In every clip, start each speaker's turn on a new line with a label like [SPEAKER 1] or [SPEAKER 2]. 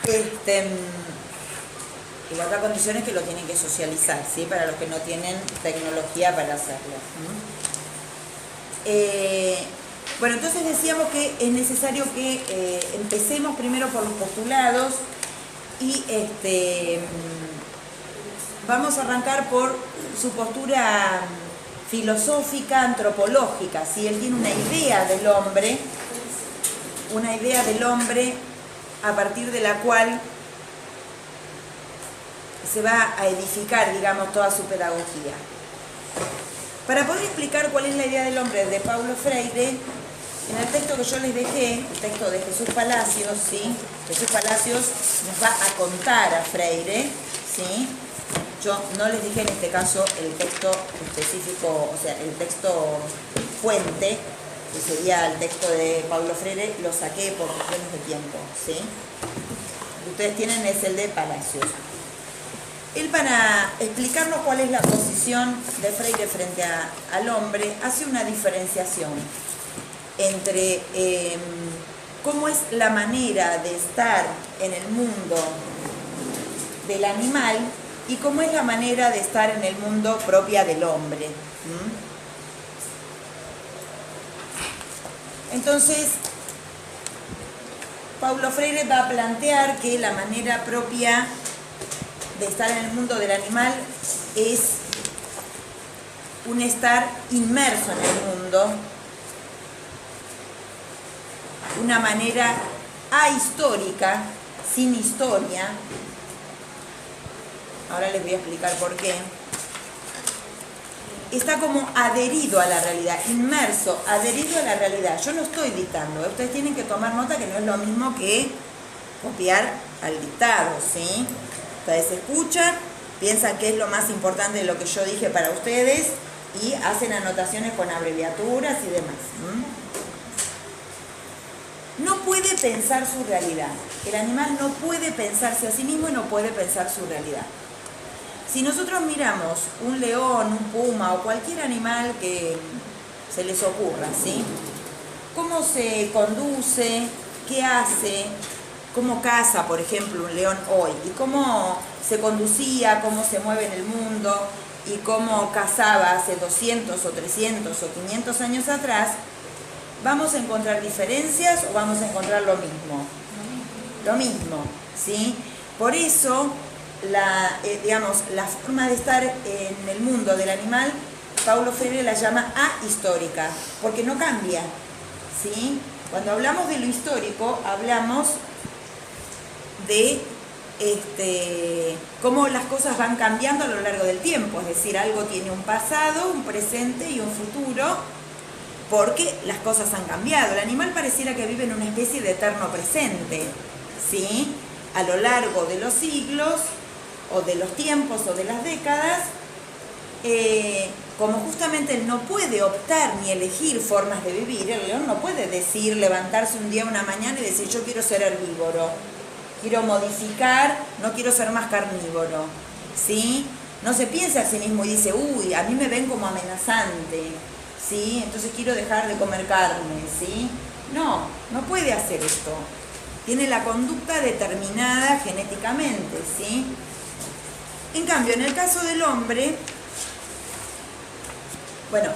[SPEAKER 1] Este, igualdad de condiciones que lo tienen que socializar, ¿sí? Para los que no tienen tecnología para hacerlo. Bueno, entonces decíamos que es necesario que empecemos primero por los postulados y vamos a arrancar por su postura filosófica, antropológica, ¿sí? Él tiene una idea del hombre a partir de la cual se va a edificar, digamos, toda su pedagogía. Para poder explicar cuál es la idea del hombre de Paulo Freire, en el texto que yo les dejé, el texto de Jesús Palacios, ¿sí? Jesús Palacios nos va a contar a Freire, ¿sí? Yo no les dejé en este caso el texto específico, o sea, el texto fuente, que sería el texto de Paulo Freire, lo saqué por cuestiones de tiempo, ¿sí? Lo que ustedes tienen es el de Palacios. Él, para explicarnos cuál es la posición de Freire frente al hombre, hace una diferenciación entre cómo es la manera de estar en el mundo del animal y cómo es la manera de estar en el mundo propia del hombre. Entonces, Paulo Freire va a plantear que la manera propia de estar en el mundo del animal es un estar inmerso en el mundo, una manera ahistórica, sin historia. Ahora les voy a explicar por qué. Está como adherido a la realidad, inmerso, adherido a la realidad. Yo no estoy dictando, ustedes tienen que tomar nota que no es lo mismo que copiar al dictado, ¿sí? Ustedes escuchan, piensan que es lo más importante de lo que yo dije para ustedes y hacen anotaciones con abreviaturas y demás. No puede pensar su realidad. El animal no puede pensarse a sí mismo y no puede pensar su realidad. Si nosotros miramos un león, un puma o cualquier animal que se les ocurra, ¿sí? ¿Cómo se conduce? ¿Qué hace? ¿Cómo caza, por ejemplo, un león hoy? ¿Y cómo se conducía? ¿Cómo se mueve en el mundo? ¿Y cómo cazaba hace 200 o 300 o 500 años atrás? ¿Vamos a encontrar diferencias o vamos a encontrar lo mismo? Lo mismo, ¿sí? Por eso, la forma de estar en el mundo del animal, Paulo Freire la llama ahistórica, porque no cambia, ¿sí? Cuando hablamos de lo histórico, hablamos de cómo las cosas van cambiando a lo largo del tiempo, es decir, algo tiene un pasado, un presente y un futuro, porque las cosas han cambiado. El animal pareciera que vive en una especie de eterno presente, ¿sí? A lo largo de los siglos, o de los tiempos, o de las décadas, como justamente él no puede optar ni elegir formas de vivir, el león no puede decir, levantarse un día, una mañana y decir, yo quiero ser herbívoro, quiero modificar, no quiero ser más carnívoro, ¿sí? No se piensa a sí mismo y dice, uy, a mí me ven como amenazante, ¿sí? Entonces quiero dejar de comer carne, ¿sí? No puede hacer esto. Tiene la conducta determinada genéticamente, ¿sí? En cambio, en el caso del hombre, bueno,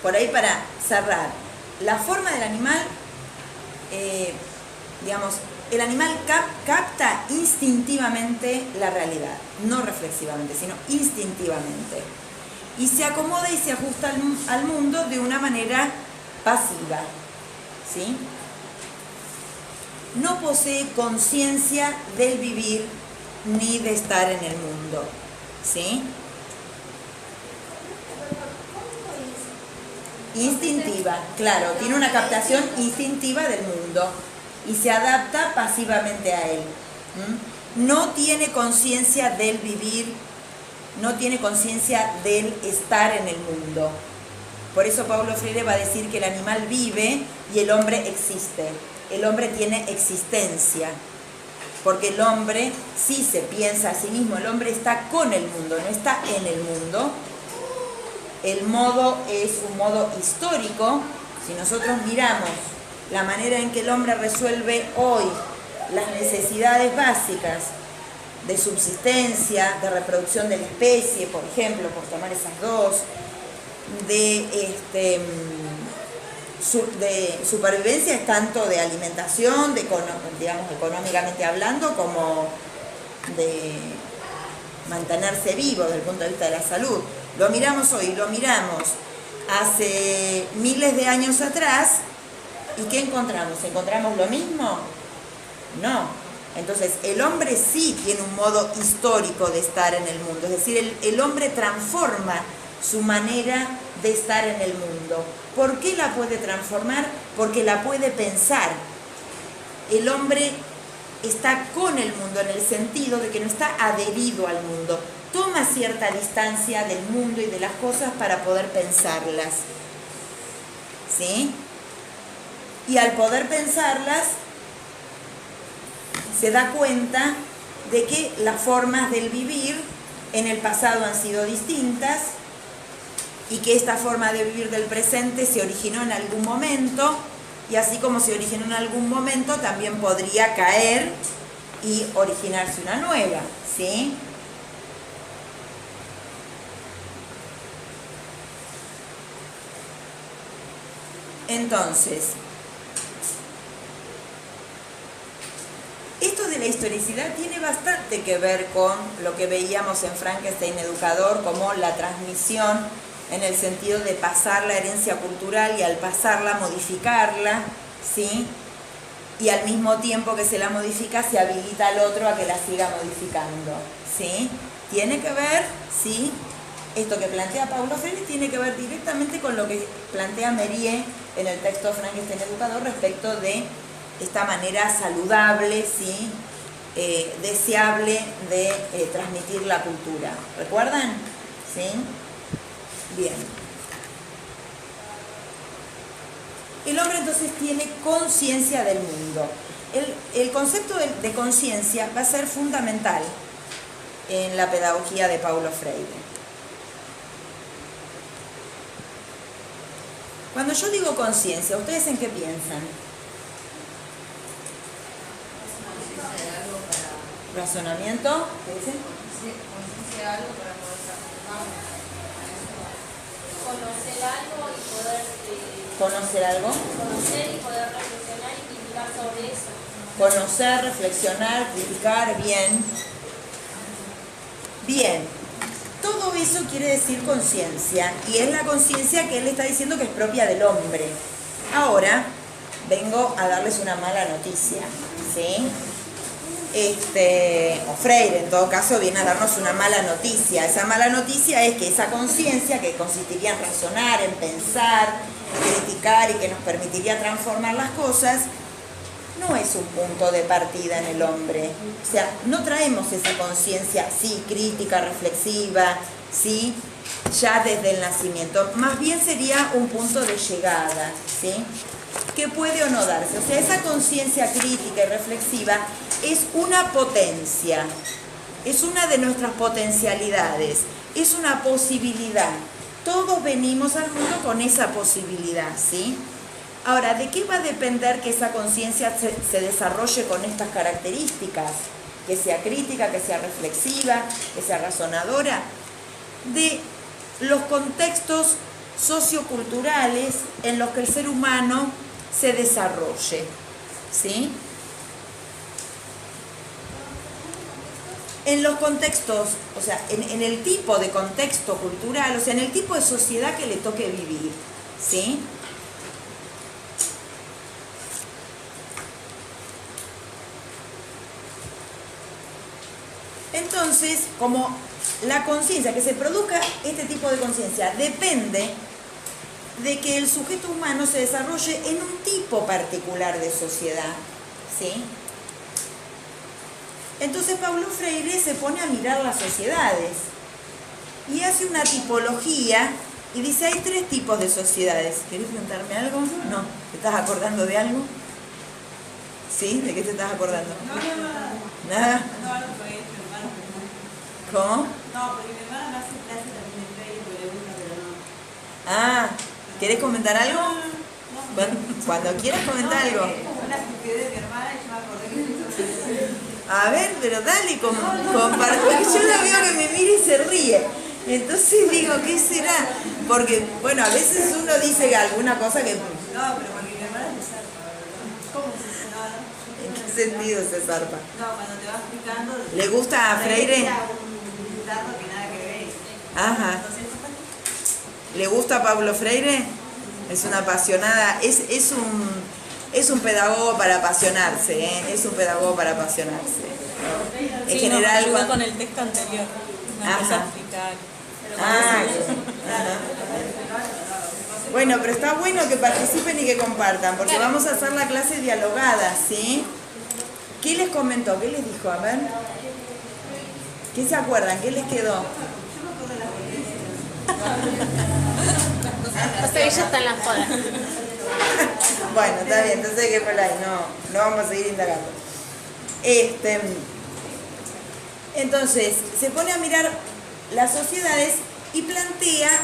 [SPEAKER 1] por ahí para cerrar, la forma del animal, el animal capta instintivamente la realidad, no reflexivamente, sino instintivamente. Y se acomoda y se ajusta al mundo de una manera pasiva, ¿sí? No posee conciencia del vivir ni de estar en el mundo, ¿sí? Instintiva, claro, tiene una captación instintiva del mundo y se adapta pasivamente a él. No tiene conciencia del vivir, no tiene conciencia del estar en el mundo. Por eso Paulo Freire va a decir que el animal vive y el hombre existe. El hombre tiene existencia, porque el hombre sí se piensa a sí mismo, el hombre está con el mundo, no está en el mundo. El modo es un modo histórico. Si nosotros miramos la manera en que el hombre resuelve hoy las necesidades básicas de subsistencia, de reproducción de la especie, por ejemplo, por tomar esas dos, de supervivencia, es tanto de alimentación, digamos, económicamente hablando, como de mantenerse vivo desde el punto de vista de la salud. Lo miramos hoy, lo miramos hace miles de años atrás, ¿y qué encontramos? ¿Encontramos lo mismo? No. Entonces, el hombre sí tiene un modo histórico de estar en el mundo, es decir, el hombre transforma su manera de estar en el mundo. ¿Por qué la puede transformar? Porque la puede pensar. El hombre está con el mundo en el sentido de que no está adherido al mundo. Toma cierta distancia del mundo y de las cosas para poder pensarlas. ¿Sí? Y al poder pensarlas, se da cuenta de que las formas del vivir en el pasado han sido distintas y que esta forma de vivir del presente se originó en algún momento, y así como se originó en algún momento, también podría caer y originarse una nueva, ¿sí? Entonces, esto de la historicidad tiene bastante que ver con lo que veíamos en Frankenstein Educador, como la transmisión en el sentido de pasar la herencia cultural y al pasarla, modificarla, ¿sí? Y al mismo tiempo que se la modifica, se habilita al otro a que la siga modificando, ¿sí? Tiene que ver, ¿sí? Esto que plantea Paulo Freire tiene que ver directamente con lo que plantea Mériès en el texto de Frankenstein Educador respecto de esta manera saludable, ¿sí? Deseable de transmitir la cultura. ¿Recuerdan? ¿Sí? Bien. El hombre entonces tiene conciencia del mundo. El concepto de conciencia va a ser fundamental en la pedagogía de Paulo Freire. Cuando yo digo conciencia, ¿ustedes en qué piensan? ¿Razonamiento? ¿Qué dicen?
[SPEAKER 2] Conciencia de algo para poder transformarlo. Conocer algo y poder...
[SPEAKER 1] ¿Conocer algo?
[SPEAKER 2] Conocer y poder reflexionar y criticar sobre eso.
[SPEAKER 1] Conocer, reflexionar, criticar, bien. Bien. Todo eso quiere decir conciencia, y es la conciencia que él está diciendo que es propia del hombre. Ahora, vengo a darles una mala noticia, ¿sí? O Freire, en todo caso, viene a darnos una mala noticia. Esa mala noticia es que esa conciencia, que consistiría en razonar, en pensar, criticar y que nos permitiría transformar las cosas, no es un punto de partida en el hombre. O sea, no traemos esa conciencia, sí, crítica, reflexiva, sí, ya desde el nacimiento. Más bien sería un punto de llegada, ¿sí? Que puede o no darse. O sea, esa conciencia crítica y reflexiva es una potencia, es una de nuestras potencialidades, es una posibilidad. Todos venimos al mundo con esa posibilidad, ¿sí? Ahora, ¿de qué va a depender que esa conciencia se desarrolle con estas características? Que sea crítica, que sea reflexiva, que sea razonadora. De los contextos socioculturales en los que el ser humano se desarrolle, ¿sí? En los contextos, o sea, en el tipo de contexto cultural, o sea, en el tipo de sociedad que le toque vivir, ¿sí? Entonces, como la conciencia, que se produzca este tipo de conciencia, depende de que el sujeto humano se desarrolle en un tipo particular de sociedad, ¿sí? Entonces Paulo Freire se pone a mirar las sociedades y hace una tipología y dice, hay 3 tipos de sociedades. ¿Querés preguntarme algo? No. ¿Te estás acordando de algo? ¿Sí? ¿De qué te estás acordando?
[SPEAKER 3] No,
[SPEAKER 1] ¿Nada?
[SPEAKER 3] no, algo que mi hermano.
[SPEAKER 1] ¿Cómo?
[SPEAKER 3] No, porque mi hermana me hace clase también de Freire, porque le gusta, pero no.
[SPEAKER 1] Ah, ¿querés comentar algo?
[SPEAKER 3] No,
[SPEAKER 1] Cuando quieras comentar algo.
[SPEAKER 3] Es como una estupidez de mi hermana y yo me acordé que
[SPEAKER 1] A ver, pero dale, comparte, porque yo la veo que me mira y se ríe. Entonces digo, ¿qué será? Porque, bueno, a veces uno dice alguna cosa que...
[SPEAKER 3] No, pero porque mi hermana se zarpa, ¿verdad? ¿Cómo se zarpa?
[SPEAKER 1] ¿En qué sentido se zarpa?
[SPEAKER 3] No, cuando te vas explicando...
[SPEAKER 1] ¿Le gusta a Freire?
[SPEAKER 3] Un dato que nada que ver.
[SPEAKER 1] Ajá.
[SPEAKER 3] Entonces,
[SPEAKER 1] ¿Le gusta a Paulo Freire? Es una apasionada, es un pedagogo para apasionarse, ¿eh? Es un pedagogo para apasionarse. ¿No? En
[SPEAKER 4] Sí,
[SPEAKER 1] general,
[SPEAKER 4] nos ayudó con el texto anterior. Nos empezó a explicar.
[SPEAKER 1] Ah, ajá. Bueno, pero está bueno que participen y que compartan, porque vamos a hacer la clase dialogada, ¿sí? ¿Qué les comentó? ¿Qué les dijo? A ver. ¿Qué se acuerdan? ¿Qué les quedó?
[SPEAKER 2] O sea, ella está en la joda.
[SPEAKER 1] Bueno, está bien, entonces que por ahí, no vamos a seguir indagando. Entonces, se pone a mirar las sociedades y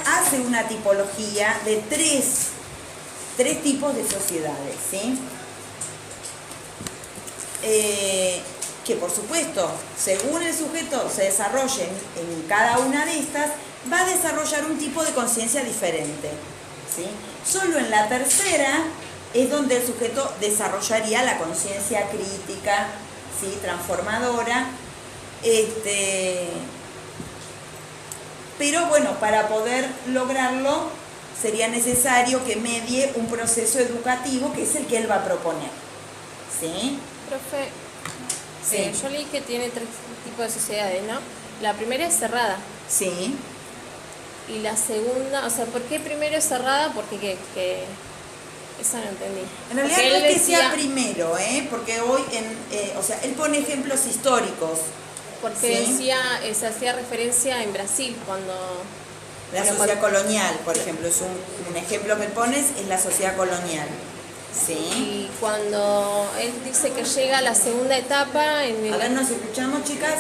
[SPEAKER 1] hace una tipología de tres tipos de sociedades, ¿sí? Que por supuesto, según el sujeto se desarrolle en cada una de estas, va a desarrollar un tipo de conciencia diferente, ¿sí? Solo en la tercera es donde el sujeto desarrollaría la conciencia crítica, ¿sí? Transformadora. Pero bueno, para poder lograrlo sería necesario que medie un proceso educativo que es el que él va a proponer, ¿sí?
[SPEAKER 5] Profe,
[SPEAKER 1] Sí.
[SPEAKER 5] yo leí que tiene 3 tipos de sociedades, ¿no? La primera es cerrada.
[SPEAKER 1] Sí.
[SPEAKER 5] Y la segunda, o sea, ¿por qué primero es cerrada? Porque que esa no entendí.
[SPEAKER 1] En realidad
[SPEAKER 5] Porque
[SPEAKER 1] no
[SPEAKER 5] él
[SPEAKER 1] es que sea
[SPEAKER 5] decía-
[SPEAKER 1] primero, porque hoy, o sea, él pone ejemplos históricos.
[SPEAKER 5] Porque
[SPEAKER 1] Sí.
[SPEAKER 5] decía, se hacía referencia en Brasil cuando...
[SPEAKER 1] La
[SPEAKER 5] bueno,
[SPEAKER 1] sociedad
[SPEAKER 5] cuando-
[SPEAKER 1] colonial, por ejemplo, es un ejemplo que pones, es la sociedad colonial. Sí.
[SPEAKER 5] Y cuando él dice que llega a la segunda etapa en el...
[SPEAKER 1] A ver, ¿nos escuchamos, chicas?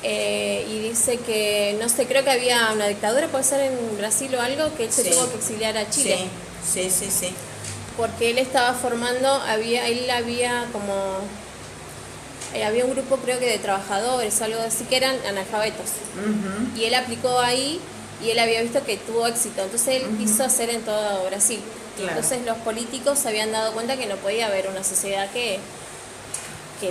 [SPEAKER 5] y dice que, no sé, creo que había una dictadura, puede ser en Brasil o algo, que él se
[SPEAKER 1] Sí.
[SPEAKER 5] tuvo que exiliar a Chile.
[SPEAKER 1] Sí, sí, sí, sí.
[SPEAKER 5] Porque él estaba formando, él había como, había un grupo creo que de trabajadores, algo así, que eran analfabetos.
[SPEAKER 1] Ujú.
[SPEAKER 5] Y él aplicó ahí y él había visto que tuvo éxito. Entonces él quiso hacer en todo Brasil. Y
[SPEAKER 1] Claro.
[SPEAKER 5] entonces los políticos se habían dado cuenta que no podía haber una sociedad que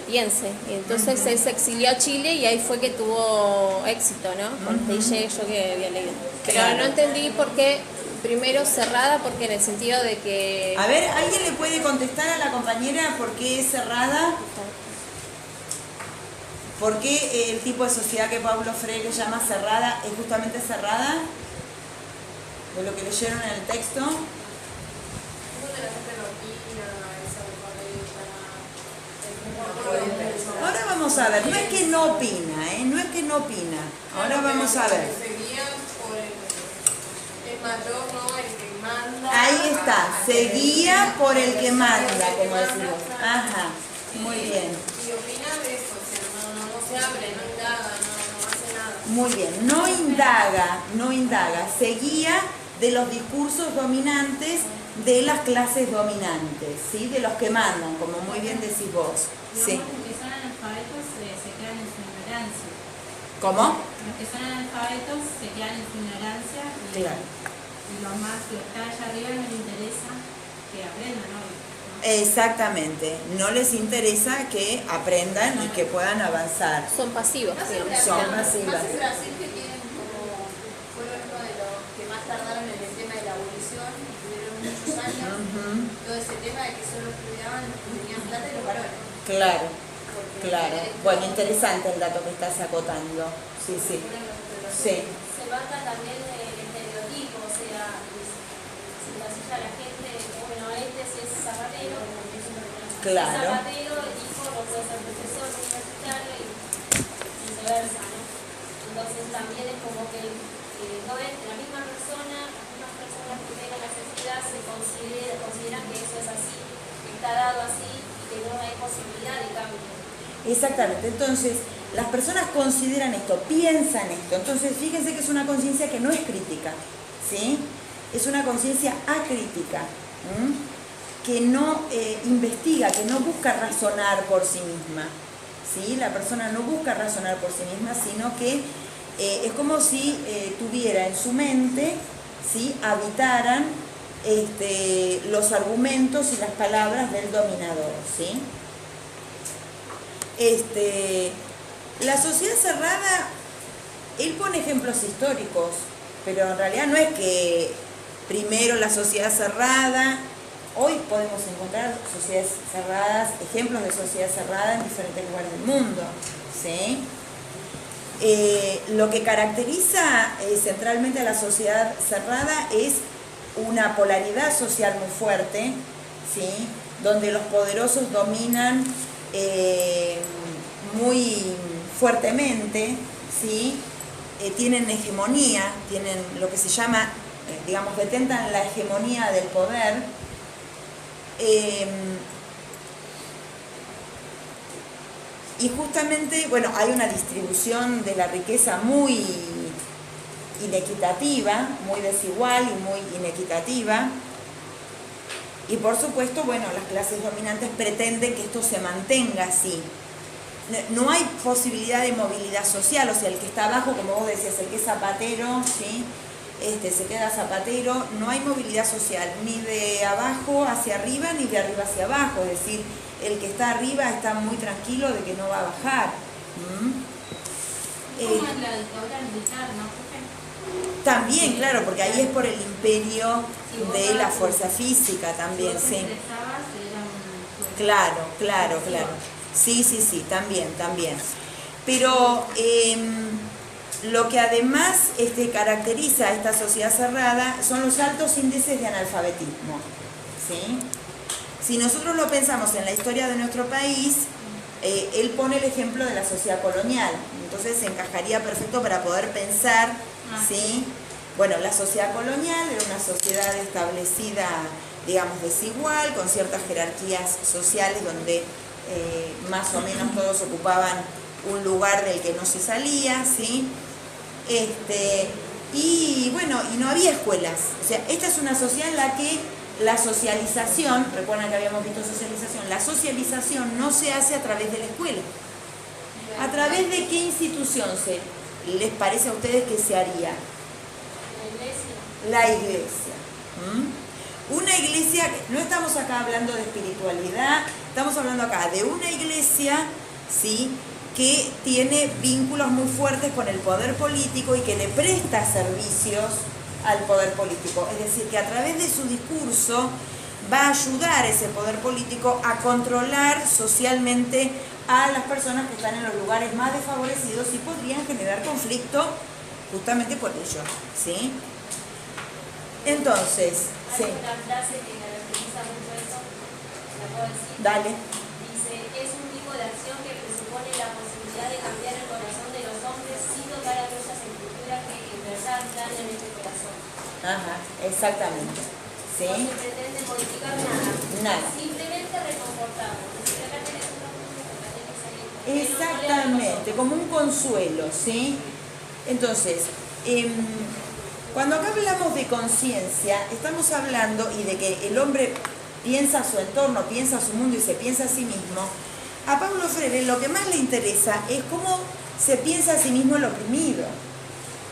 [SPEAKER 5] piense. Y entonces él se exilió a Chile y ahí fue que tuvo éxito, ¿no? Porque ahí llegué yo que había leído. Pero
[SPEAKER 1] Claro.
[SPEAKER 5] no entendí por qué primero cerrada, porque en el sentido de que...
[SPEAKER 1] A ver, ¿alguien le puede contestar a la compañera por qué es cerrada? ¿Por qué el tipo de sociedad que Paulo Freire llama cerrada es justamente cerrada? De lo que leyeron en el texto. Ahora vamos a ver, no es que no opina, no es que no opina. Ahora vamos a ver. Ahí está, se guía por el que manda, como decimos. Ajá, muy bien.
[SPEAKER 2] Y opina de eso, o sea, no se abre, no indaga, no hace nada.
[SPEAKER 1] Muy bien, no indaga, se guía de los discursos dominantes de las clases dominantes, ¿sí? De los que mandan, como muy bien decís vos. Sí.
[SPEAKER 3] Los que son analfabetos se quedan en su ignorancia.
[SPEAKER 1] ¿Cómo?
[SPEAKER 3] Los que son analfabetos se quedan en su ignorancia
[SPEAKER 1] Claro.
[SPEAKER 3] y los que están allá arriba no les interesa que aprendan, ¿no?
[SPEAKER 1] Exactamente, no les interesa que aprendan y que puedan avanzar.
[SPEAKER 5] Son pasivos, digamos.
[SPEAKER 1] Son
[SPEAKER 2] Más
[SPEAKER 1] pasivas.
[SPEAKER 2] en Brasil que tienen como, fueron uno de los que más tardaron en el tema de la abolición, y tuvieron muchos años, todo ese tema de que solo estudiaban los que tenían plata y los varones.
[SPEAKER 1] Claro,
[SPEAKER 2] Porque
[SPEAKER 1] claro.
[SPEAKER 2] el-
[SPEAKER 1] Bueno, interesante el dato que estás acotando. Sí, sí. Sí.
[SPEAKER 2] Se marca también el estereotipo, o sea, se encasilla a la gente, bueno, si es zapatero,
[SPEAKER 1] Claro.
[SPEAKER 2] es zapatero, el hijo no puede ser profesor universitario y viceversa, ¿no? Entonces también es como que no es la misma persona, las mismas personas que tengan la necesidad consideran que eso es así, que está dado así y que no hay posibilidad de cambio.
[SPEAKER 1] Exactamente, entonces las personas consideran esto, piensan esto, entonces fíjense que es una conciencia que no es crítica, ¿sí? Es una conciencia acrítica, que no investiga, que no busca razonar por sí misma, ¿sí? La persona no busca razonar por sí misma, sino que es como si tuviera en su mente, ¿sí? Habitaran los argumentos y las palabras del dominador, ¿sí? La sociedad cerrada, él pone ejemplos históricos, pero en realidad no es que primero la sociedad cerrada. Hoy podemos encontrar sociedades cerradas, ejemplos de sociedad cerrada en diferentes lugares del mundo, ¿sí? Lo que caracteriza centralmente a la sociedad cerrada es una polaridad social muy fuerte, ¿sí? Donde los poderosos dominan muy fuertemente, ¿sí? Tienen hegemonía, tienen lo que se llama, digamos, detentan la hegemonía del poder. Y justamente, bueno, hay una distribución de la riqueza muy inequitativa, muy desigual y muy inequitativa. Y por supuesto, bueno, las clases dominantes pretenden que esto se mantenga así. No hay posibilidad de movilidad social, o sea, el que está abajo, como vos decías, el que es zapatero, ¿sí? Se queda zapatero, no hay movilidad social, ni de abajo hacia arriba, ni de arriba hacia abajo, es decir, el que está arriba está muy tranquilo de que no va a bajar.
[SPEAKER 3] Como en la dictadura militar, ¿no?
[SPEAKER 1] También, claro, porque ahí es por el imperio
[SPEAKER 3] Sí,
[SPEAKER 1] de la fuerza física también,
[SPEAKER 3] si
[SPEAKER 1] sí.
[SPEAKER 3] ingresabas, era un...
[SPEAKER 1] Claro. Sí, también. Pero lo que además caracteriza a esta sociedad cerrada son los altos índices de analfabetismo, ¿sí? Si nosotros lo pensamos en la historia de nuestro país, él pone el ejemplo de la sociedad colonial, entonces se encajaría perfecto para poder pensar, ¿sí? Bueno, la sociedad colonial era una sociedad establecida, digamos, desigual, con ciertas jerarquías sociales donde más o menos todos ocupaban un lugar del que no se salía, ¿sí? Y bueno, y no había escuelas. O sea, esta es una sociedad en la que la socialización, recuerdan que habíamos visto socialización, la socialización no se hace a través de la escuela. ¿A través de qué institución les parece a ustedes que se haría? La iglesia. Una iglesia, no estamos acá hablando de espiritualidad, estamos hablando acá de una iglesia, ¿sí?, que tiene vínculos muy fuertes con el poder político y que le presta servicios al poder político. Es decir, que a través de su discurso va a ayudar a ese poder político a controlar socialmente a las personas que están en los lugares más desfavorecidos y podrían generar conflicto justamente por ello, ¿sí? Entonces,
[SPEAKER 2] hay una frase que caracteriza mucho eso, ¿la puedo decir?
[SPEAKER 1] Dale.
[SPEAKER 2] Dice, es un tipo de acción que presupone la posibilidad de cambiar el corazón de los hombres sin tocar aquellas estructuras que en verdad están en este corazón.
[SPEAKER 1] Ajá, exactamente. ¿Sí?
[SPEAKER 2] No se pretende modificar nada.
[SPEAKER 1] Nada.
[SPEAKER 2] Simplemente reconfortamos. Decir, acá tenés un refugio, acá tenés alguien.
[SPEAKER 1] Exactamente, como un consuelo, ¿sí? Entonces, cuando acá hablamos de conciencia, estamos hablando y de que el hombre piensa su entorno, piensa su mundo y se piensa a sí mismo. A Paulo Freire lo que más le interesa es cómo se piensa a sí mismo el oprimido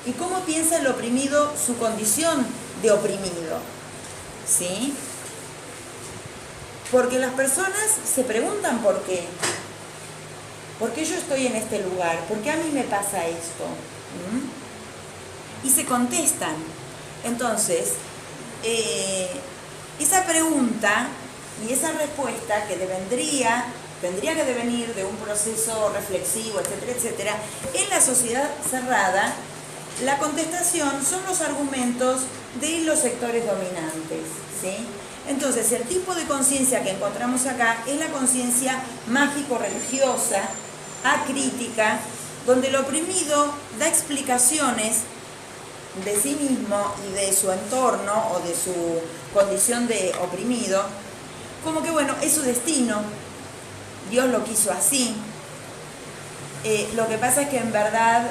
[SPEAKER 1] y cómo piensa el oprimido su condición de oprimido, ¿sí? Porque las personas se preguntan por qué. ¿Por qué yo estoy en este lugar? ¿Por qué a mí me pasa esto? Y se contestan. Entonces, esa pregunta y esa respuesta que tendría que devenir de un proceso reflexivo, etcétera, etcétera, en la sociedad cerrada, la contestación son los argumentos de los sectores dominantes, ¿sí? Entonces, el tipo de conciencia que encontramos acá es la conciencia mágico-religiosa, acrítica, donde el oprimido da explicaciones de sí mismo y de su entorno o de su condición de oprimido, como que bueno, es su destino, Dios lo quiso así. Lo que pasa es que en verdad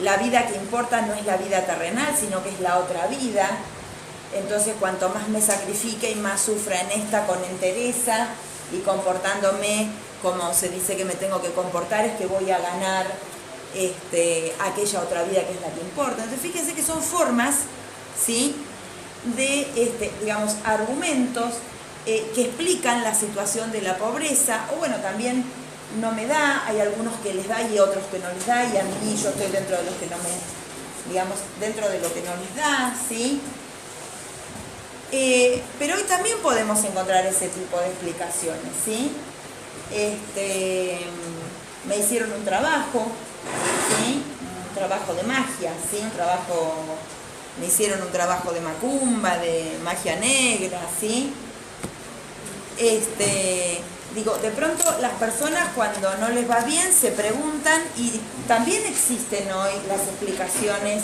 [SPEAKER 1] la vida que importa no es la vida terrenal, sino que es la otra vida. Entonces, cuanto más me sacrifique y más sufra en esta con entereza, y comportándome como se dice que me tengo que comportar es que voy a ganar aquella otra vida que es la que importa. Entonces fíjense que son formas, ¿sí?, de, digamos, argumentos que explican la situación de la pobreza, o bueno, también no me da, hay algunos que les da y otros que no les da, y a mí yo estoy dentro de los que no me, digamos, dentro de lo que no les da, ¿sí? Pero hoy también podemos encontrar ese tipo de explicaciones, ¿sí? Me hicieron un trabajo, ¿sí?, un trabajo de magia, ¿sí?, me hicieron un trabajo de macumba, de magia negra, ¿sí? Digo, de pronto las personas cuando no les va bien se preguntan, y también existen hoy las explicaciones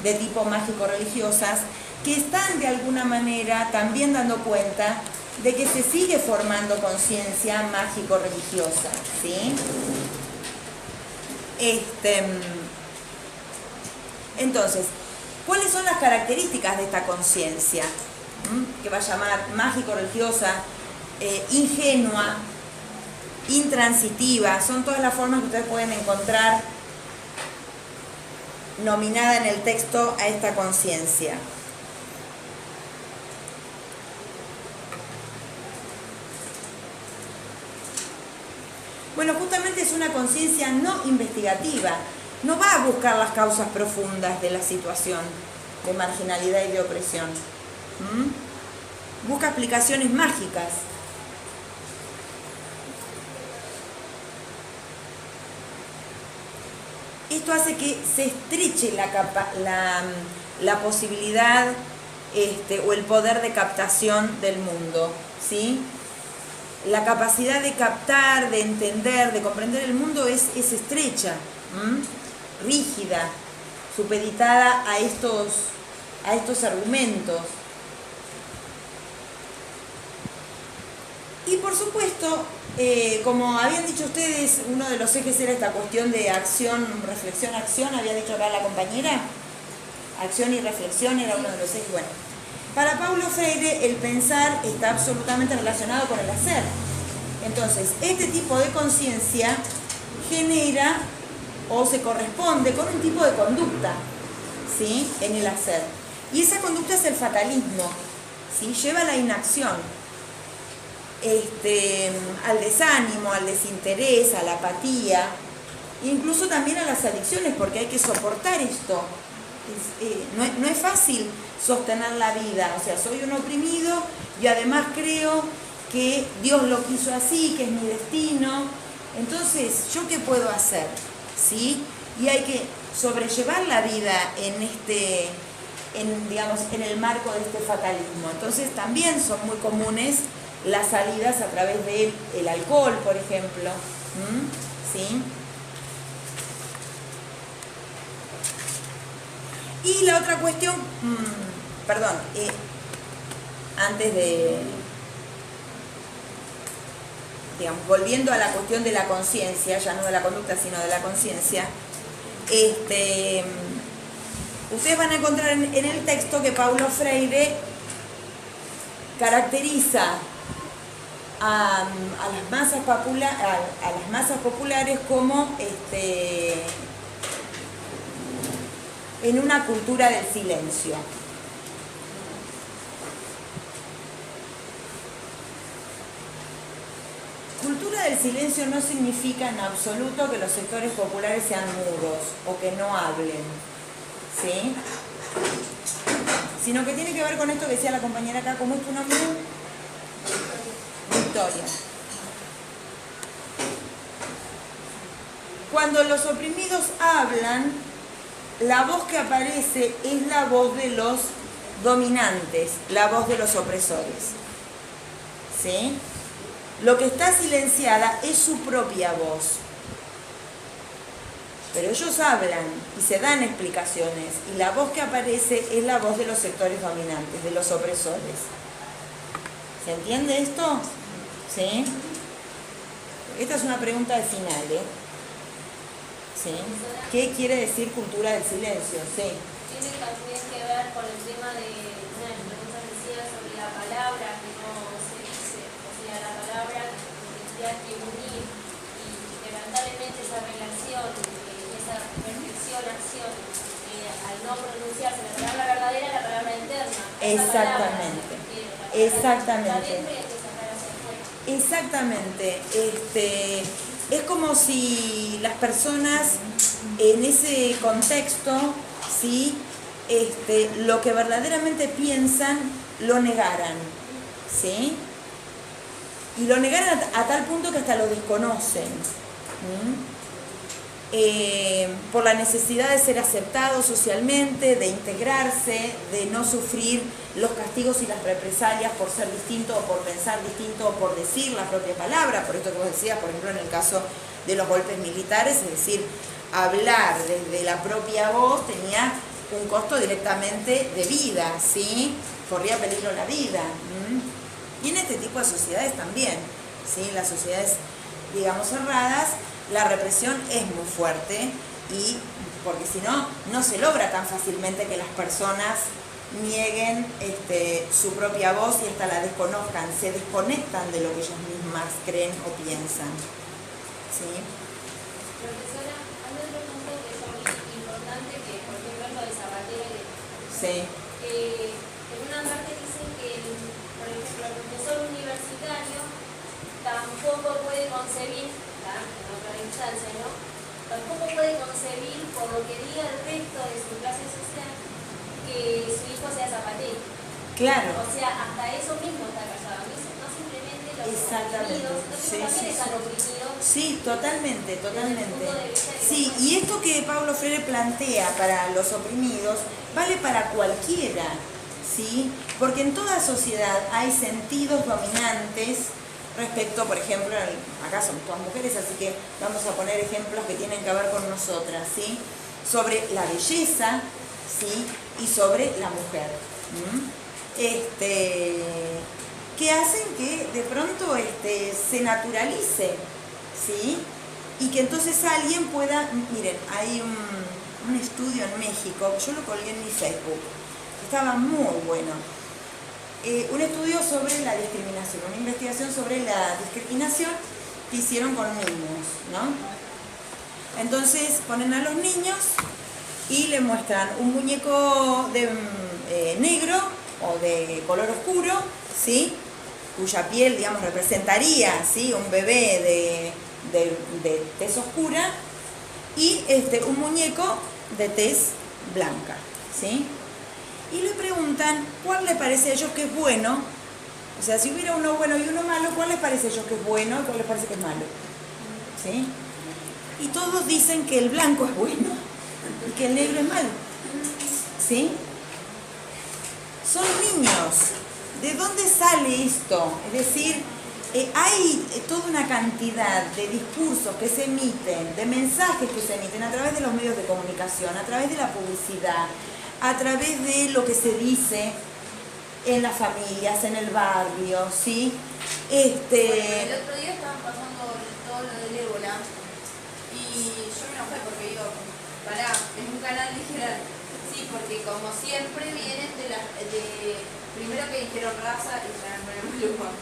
[SPEAKER 1] de tipo mágico-religiosas que están de alguna manera también dando cuenta de que se sigue formando conciencia mágico-religiosa, ¿sí? Entonces, ¿cuáles son las características de esta conciencia? Que va a llamar mágico-religiosa, ingenua, intransitiva, son todas las formas que ustedes pueden encontrar nominada en el texto a esta conciencia. Bueno, justamente es una conciencia no investigativa, no va a buscar las causas profundas de la situación de marginalidad y de opresión. Busca explicaciones mágicas. Esto hace que se estreche la posibilidad o el poder de captación del mundo, ¿sí? La capacidad de captar, de entender, de comprender el mundo es estrecha, rígida, supeditada a estos argumentos. Y por supuesto, como habían dicho ustedes, uno de los ejes era esta cuestión de acción, reflexión, acción, había dicho acá la compañera, acción y reflexión era uno de los ejes. Bueno, para Paulo Freire el pensar está absolutamente relacionado con el hacer. Entonces, este tipo de conciencia genera o se corresponde con un tipo de conducta, ¿sí?, en el hacer. Y esa conducta es el fatalismo, ¿sí?, lleva a la inacción, al desánimo, al desinterés, a la apatía, incluso también a las adicciones, porque hay que soportar esto. No es fácil sostener la vida, o sea, soy un oprimido y además creo que Dios lo quiso así, que es mi destino. Entonces, ¿yo qué puedo hacer? ¿Sí? Y hay que sobrellevar la vida digamos, en el marco de este fatalismo. Entonces, también son muy comunes las salidas a través del alcohol, por ejemplo. ¿Sí? Y la otra cuestión, antes de, digamos, volviendo a la cuestión de la conciencia, ya no de la conducta, sino de la conciencia, ustedes van a encontrar en el texto que Paulo Freire caracteriza a las masas populares como en una cultura del silencio. Cultura del silencio no significa en absoluto que los sectores populares sean mudos o que no hablen, ¿sí?, sino que tiene que ver con esto que decía la compañera acá. ¿Cómo es tu nombre? Victoria. Cuando los oprimidos hablan, la voz que aparece es la voz de los dominantes, la voz de los opresores, ¿sí? Lo que está silenciada es su propia voz. Pero ellos hablan y se dan explicaciones, y la voz que aparece es la voz de los sectores dominantes, de los opresores. ¿Se entiende esto? ¿Sí? Esta es una pregunta de final, ¿sí? ¿Qué quiere decir cultura del silencio? Sí.
[SPEAKER 2] Tiene también que ver con el tema de una de las preguntas decía sobre la palabra, que no se dice, o sea, la palabra
[SPEAKER 1] Exactamente. Exactamente. Exactamente. Es como si las personas en ese contexto, ¿sí? Lo que verdaderamente piensan lo negaran, ¿sí? Y lo negaran a tal punto que hasta lo desconocen. Por la necesidad de ser aceptados socialmente, de integrarse, de no sufrir los castigos y las represalias por ser distinto o por pensar distinto o por decir la propia palabra, por esto que vos decías, por ejemplo, en el caso de los golpes militares, es decir, hablar desde la propia voz tenía un costo directamente de vida, ¿sí? Corría peligro la vida. Y en este tipo de sociedades también, ¿sí? Las sociedades, digamos, cerradas, la represión es muy fuerte, y porque si no, no se logra tan fácilmente que las personas nieguen su propia voz y hasta la desconozcan, se desconectan de lo que ellas mismas creen o piensan. ¿Sí?
[SPEAKER 2] Profesora, hay otro punto que es muy importante, que por ejemplo es lo de Zapatero y de...
[SPEAKER 1] Sí.
[SPEAKER 2] En una parte dicen que, por ejemplo, el profesor universitario tampoco puede concebir, en otra instancia, ¿no? Tampoco puede concebir, por lo que diga el resto de su clase social, que su hijo sea zapatero.
[SPEAKER 1] Claro.
[SPEAKER 2] O sea, hasta eso mismo está casado. No simplemente los
[SPEAKER 1] Exactamente.
[SPEAKER 2] oprimidos, no
[SPEAKER 1] Sí,
[SPEAKER 2] también
[SPEAKER 1] sí,
[SPEAKER 2] están
[SPEAKER 1] sí.
[SPEAKER 2] oprimidos.
[SPEAKER 1] Sí, totalmente,
[SPEAKER 2] Desde el
[SPEAKER 1] totalmente.
[SPEAKER 2] punto de vista de
[SPEAKER 1] Sí, y esto que Paulo Freire plantea para los oprimidos vale para cualquiera, ¿sí? Porque en toda sociedad hay sentidos dominantes respecto, por ejemplo, acá somos todas mujeres, así que vamos a poner ejemplos que tienen que ver con nosotras, ¿sí? Sobre la belleza, ¿sí? Y sobre la mujer. Que hacen que de pronto se naturalice, ¿sí? Y que entonces alguien pueda... Miren, hay un estudio en México, yo lo colgué en mi Facebook, estaba muy bueno. Un estudio sobre la discriminación, una investigación sobre la discriminación que hicieron con niños, ¿no? Entonces ponen a los niños y le muestran un muñeco de negro o de color oscuro, ¿sí? Cuya piel, digamos, representaría, ¿sí? Un bebé de tez oscura, y un muñeco de tez blanca, ¿sí? Y le preguntan cuál les parece a ellos que es bueno. O sea, si hubiera uno bueno y uno malo, ¿cuál les parece a ellos que es bueno y cuál les parece que es malo? ¿Sí? Y todos dicen que el blanco es bueno y que el negro es malo. ¿Sí? Son niños. ¿De dónde sale esto? Es decir, hay toda una cantidad de discursos que se emiten, de mensajes que se emiten a través de los medios de comunicación, a través de la publicidad, a través de lo que se dice en las familias, en el barrio, ¿sí?
[SPEAKER 6] El otro día estaban pasando todo lo del ébola y yo me enojé porque digo, pará, en un canal dijeron, sí, porque como siempre vienen primero que dijeron raza y ya me ponemos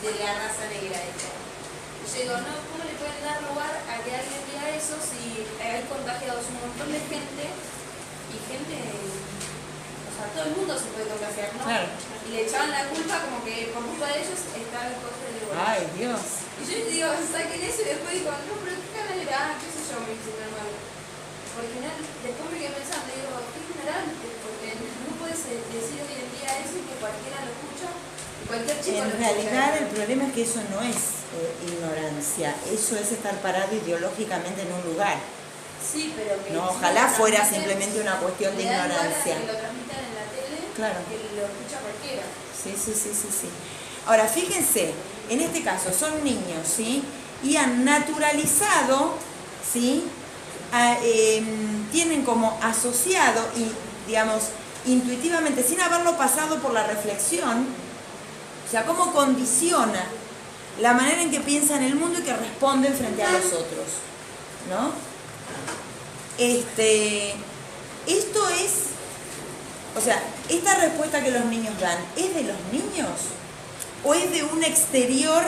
[SPEAKER 6] de la raza negra esta. Y yo digo, no, ¿cómo le pueden dar lugar a que alguien diga eso si hay contagiados un montón de gente? Y gente, o sea, todo el mundo se puede contagiar, ¿no?
[SPEAKER 1] Claro.
[SPEAKER 6] Y le echaban la culpa como que por culpa de ellos estaba el coste del ébola.
[SPEAKER 1] Ay, Dios.
[SPEAKER 6] Y yo digo, saquen eso y después digo, no, pero ¿qué canal era? ¿Qué sé yo? Me dice mi hermano. Porque al final, después me quedé pensando, digo, qué ignorante, porque no puedes decir hoy en día eso y que cualquiera lo escucha, y cualquier chico
[SPEAKER 1] En
[SPEAKER 6] lo
[SPEAKER 1] realidad el
[SPEAKER 6] escucha.
[SPEAKER 1] problema es que eso no es ignorancia, eso es estar parado ideológicamente en un lugar.
[SPEAKER 6] Sí, pero que
[SPEAKER 1] No,
[SPEAKER 6] si
[SPEAKER 1] ojalá
[SPEAKER 6] lo
[SPEAKER 1] fuera
[SPEAKER 6] transmiten,
[SPEAKER 1] simplemente una cuestión de
[SPEAKER 6] le dan igual a
[SPEAKER 1] ignorancia.
[SPEAKER 6] que lo transmitan en la tele,
[SPEAKER 1] Claro.
[SPEAKER 6] que lo escucha cualquiera.
[SPEAKER 1] Sí. Ahora, fíjense, en este caso son niños, ¿sí? Y han naturalizado, ¿sí? Tienen como asociado y, digamos, intuitivamente, sin haberlo pasado por la reflexión, o sea, cómo condiciona la manera en que piensan el mundo y que responden frente a los otros, ¿no? Esto es, o sea, esta respuesta que los niños dan, ¿es de los niños? ¿O es de un exterior,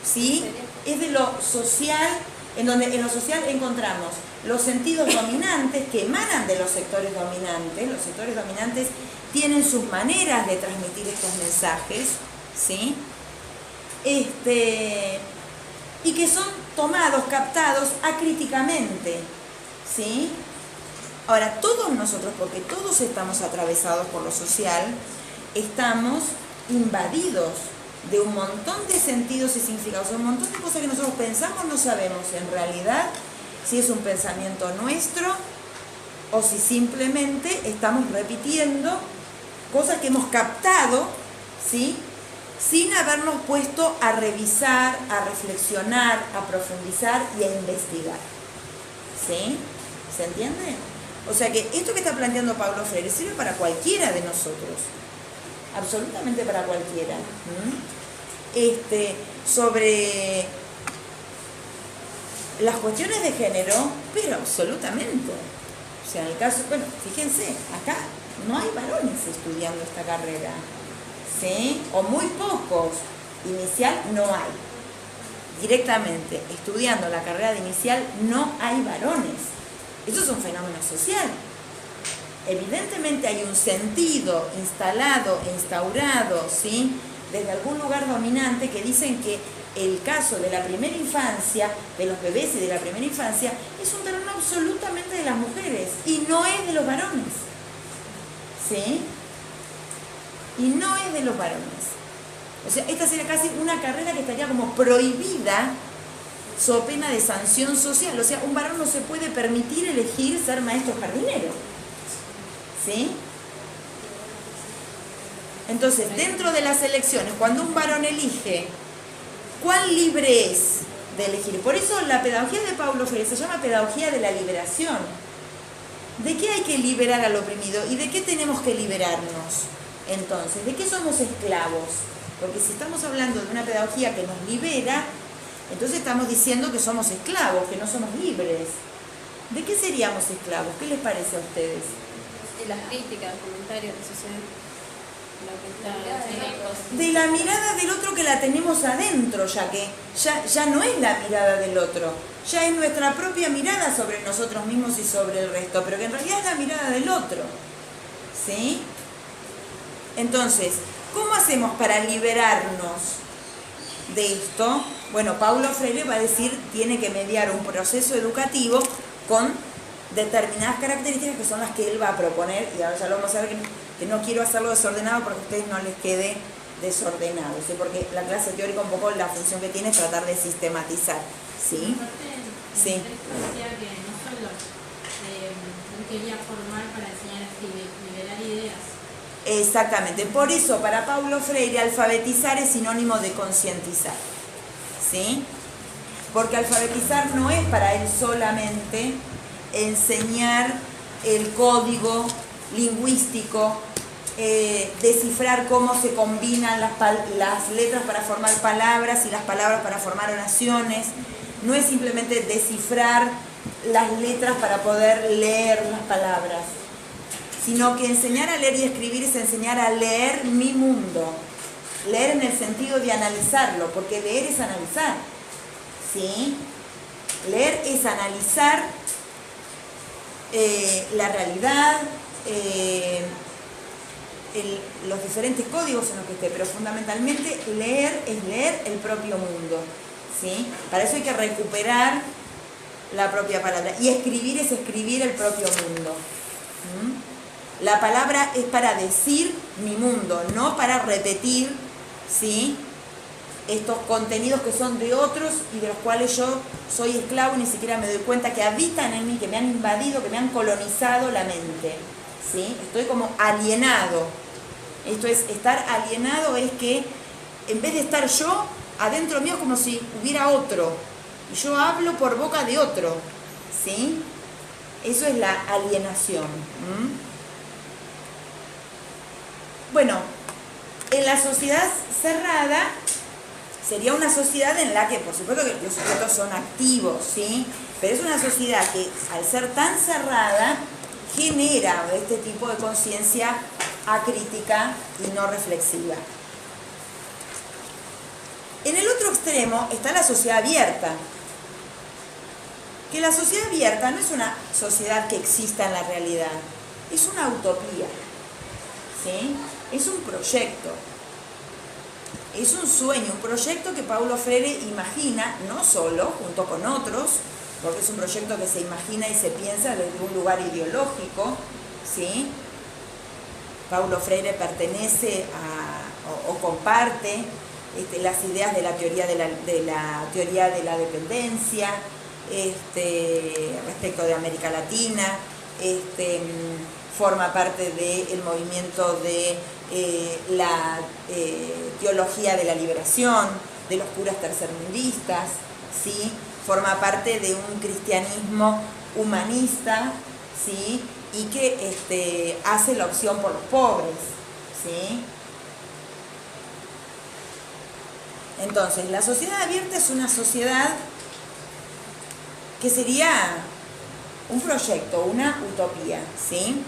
[SPEAKER 1] ¿sí? Es de lo social, en donde en lo social encontramos los sentidos dominantes que emanan de los sectores dominantes tienen sus maneras de transmitir estos mensajes, ¿sí? Y que son tomados, captados acríticamente, ¿sí? Ahora, todos nosotros, porque todos estamos atravesados por lo social, estamos invadidos de un montón de sentidos y significados, un montón de cosas que nosotros pensamos, no sabemos en realidad si es un pensamiento nuestro o si simplemente estamos repitiendo cosas que hemos captado, ¿sí?, sin habernos puesto a revisar, a reflexionar, a profundizar y a investigar. ¿Sí? ¿Se entiende? O sea que esto que está planteando Paulo Freire sirve para cualquiera de nosotros. Absolutamente para cualquiera. Sobre las cuestiones de género, pero absolutamente. O sea, en el caso, bueno, fíjense, acá no hay varones estudiando esta carrera, ¿sí? O muy pocos. Inicial no hay. Directamente, estudiando la carrera de inicial, no hay varones. Eso es un fenómeno social. Evidentemente hay un sentido instalado e instaurado, ¿sí?, desde algún lugar dominante, que dicen que el caso de la primera infancia, de los bebés y de la primera infancia, es un terreno absolutamente de las mujeres y no es de los varones. ¿Sí? Y no es de los varones. O sea, esta sería casi una carrera que estaría como prohibida so pena de sanción social. O sea, un varón no se puede permitir elegir ser maestro jardinero. ¿Sí? Entonces, dentro de las elecciones, cuando un varón elige, ¿cuán libre es de elegir? Por eso la pedagogía de Paulo Freire se llama pedagogía de la liberación. ¿De qué hay que liberar al oprimido y de qué tenemos que liberarnos? Entonces, ¿de qué somos esclavos? Porque si estamos hablando de una pedagogía que nos libera, entonces estamos diciendo que somos esclavos, que no somos libres. ¿De qué seríamos esclavos? ¿Qué les parece a ustedes?
[SPEAKER 5] Y las críticas, comentarios que suceden.
[SPEAKER 1] De la mirada del otro que la tenemos adentro, ya que ya no es la mirada del otro, ya es nuestra propia mirada sobre nosotros mismos y sobre el resto, pero que en realidad es la mirada del otro. ¿Sí? Entonces, ¿cómo hacemos para liberarnos de esto? Bueno, Paulo Freire va a decir, tiene que mediar un proceso educativo con determinadas características que son las que él va a proponer, y ahora ya lo vamos a ver, que no quiero hacerlo desordenado porque a ustedes no les quede desordenado, ¿sí? Porque la clase teórica un poco la función que tiene es tratar de sistematizar, ¿sí? Sí.
[SPEAKER 3] Decía que no solo él quería formar para enseñar a escribir, liberar ideas.
[SPEAKER 1] Exactamente, por eso para Paulo Freire alfabetizar es sinónimo de concientizar, ¿sí? Porque alfabetizar no es para él solamente enseñar el código lingüístico, descifrar cómo se combinan las letras para formar palabras y las palabras para formar oraciones. No es simplemente descifrar las letras para poder leer las palabras, sino que enseñar a leer y escribir es enseñar a leer mi mundo. Leer en el sentido de analizarlo, porque leer es analizar, ¿sí? Leer es analizar la realidad, los diferentes códigos en los que esté, pero fundamentalmente leer es leer el propio mundo, ¿sí? Para eso hay que recuperar la propia palabra, y escribir es escribir el propio mundo. La palabra es para decir mi mundo, no para repetir, ¿sí?, estos contenidos que son de otros y de los cuales yo soy esclavo y ni siquiera me doy cuenta que habitan en mí, que me han invadido, que me han colonizado la mente, ¿sí? Estoy como alienado. Esto es, estar alienado es que en vez de estar yo, adentro mío es como si hubiera otro, y yo hablo por boca de otro, ¿sí? Eso es la alienación. Bueno, en la sociedad cerrada sería una sociedad en la que, por supuesto que los sujetos son activos, ¿sí? Pero es una sociedad que, al ser tan cerrada, genera este tipo de conciencia acrítica y no reflexiva. En el otro extremo está la sociedad abierta. Que la sociedad abierta no es una sociedad que exista en la realidad, es una utopía, ¿sí? Es un proyecto, es un sueño, un proyecto que Paulo Freire imagina, no solo, junto con otros, porque es un proyecto que se imagina y se piensa desde un lugar ideológico, ¿sí? Paulo Freire pertenece o comparte las ideas de la teoría de la dependencia respecto de América Latina, forma parte del movimiento de la teología de la liberación, de los curas tercermundistas, ¿sí? Forma parte de un cristianismo humanista, ¿sí? Y que hace la opción por los pobres, ¿sí? Entonces, la sociedad abierta es una sociedad que sería un proyecto, una utopía, ¿sí?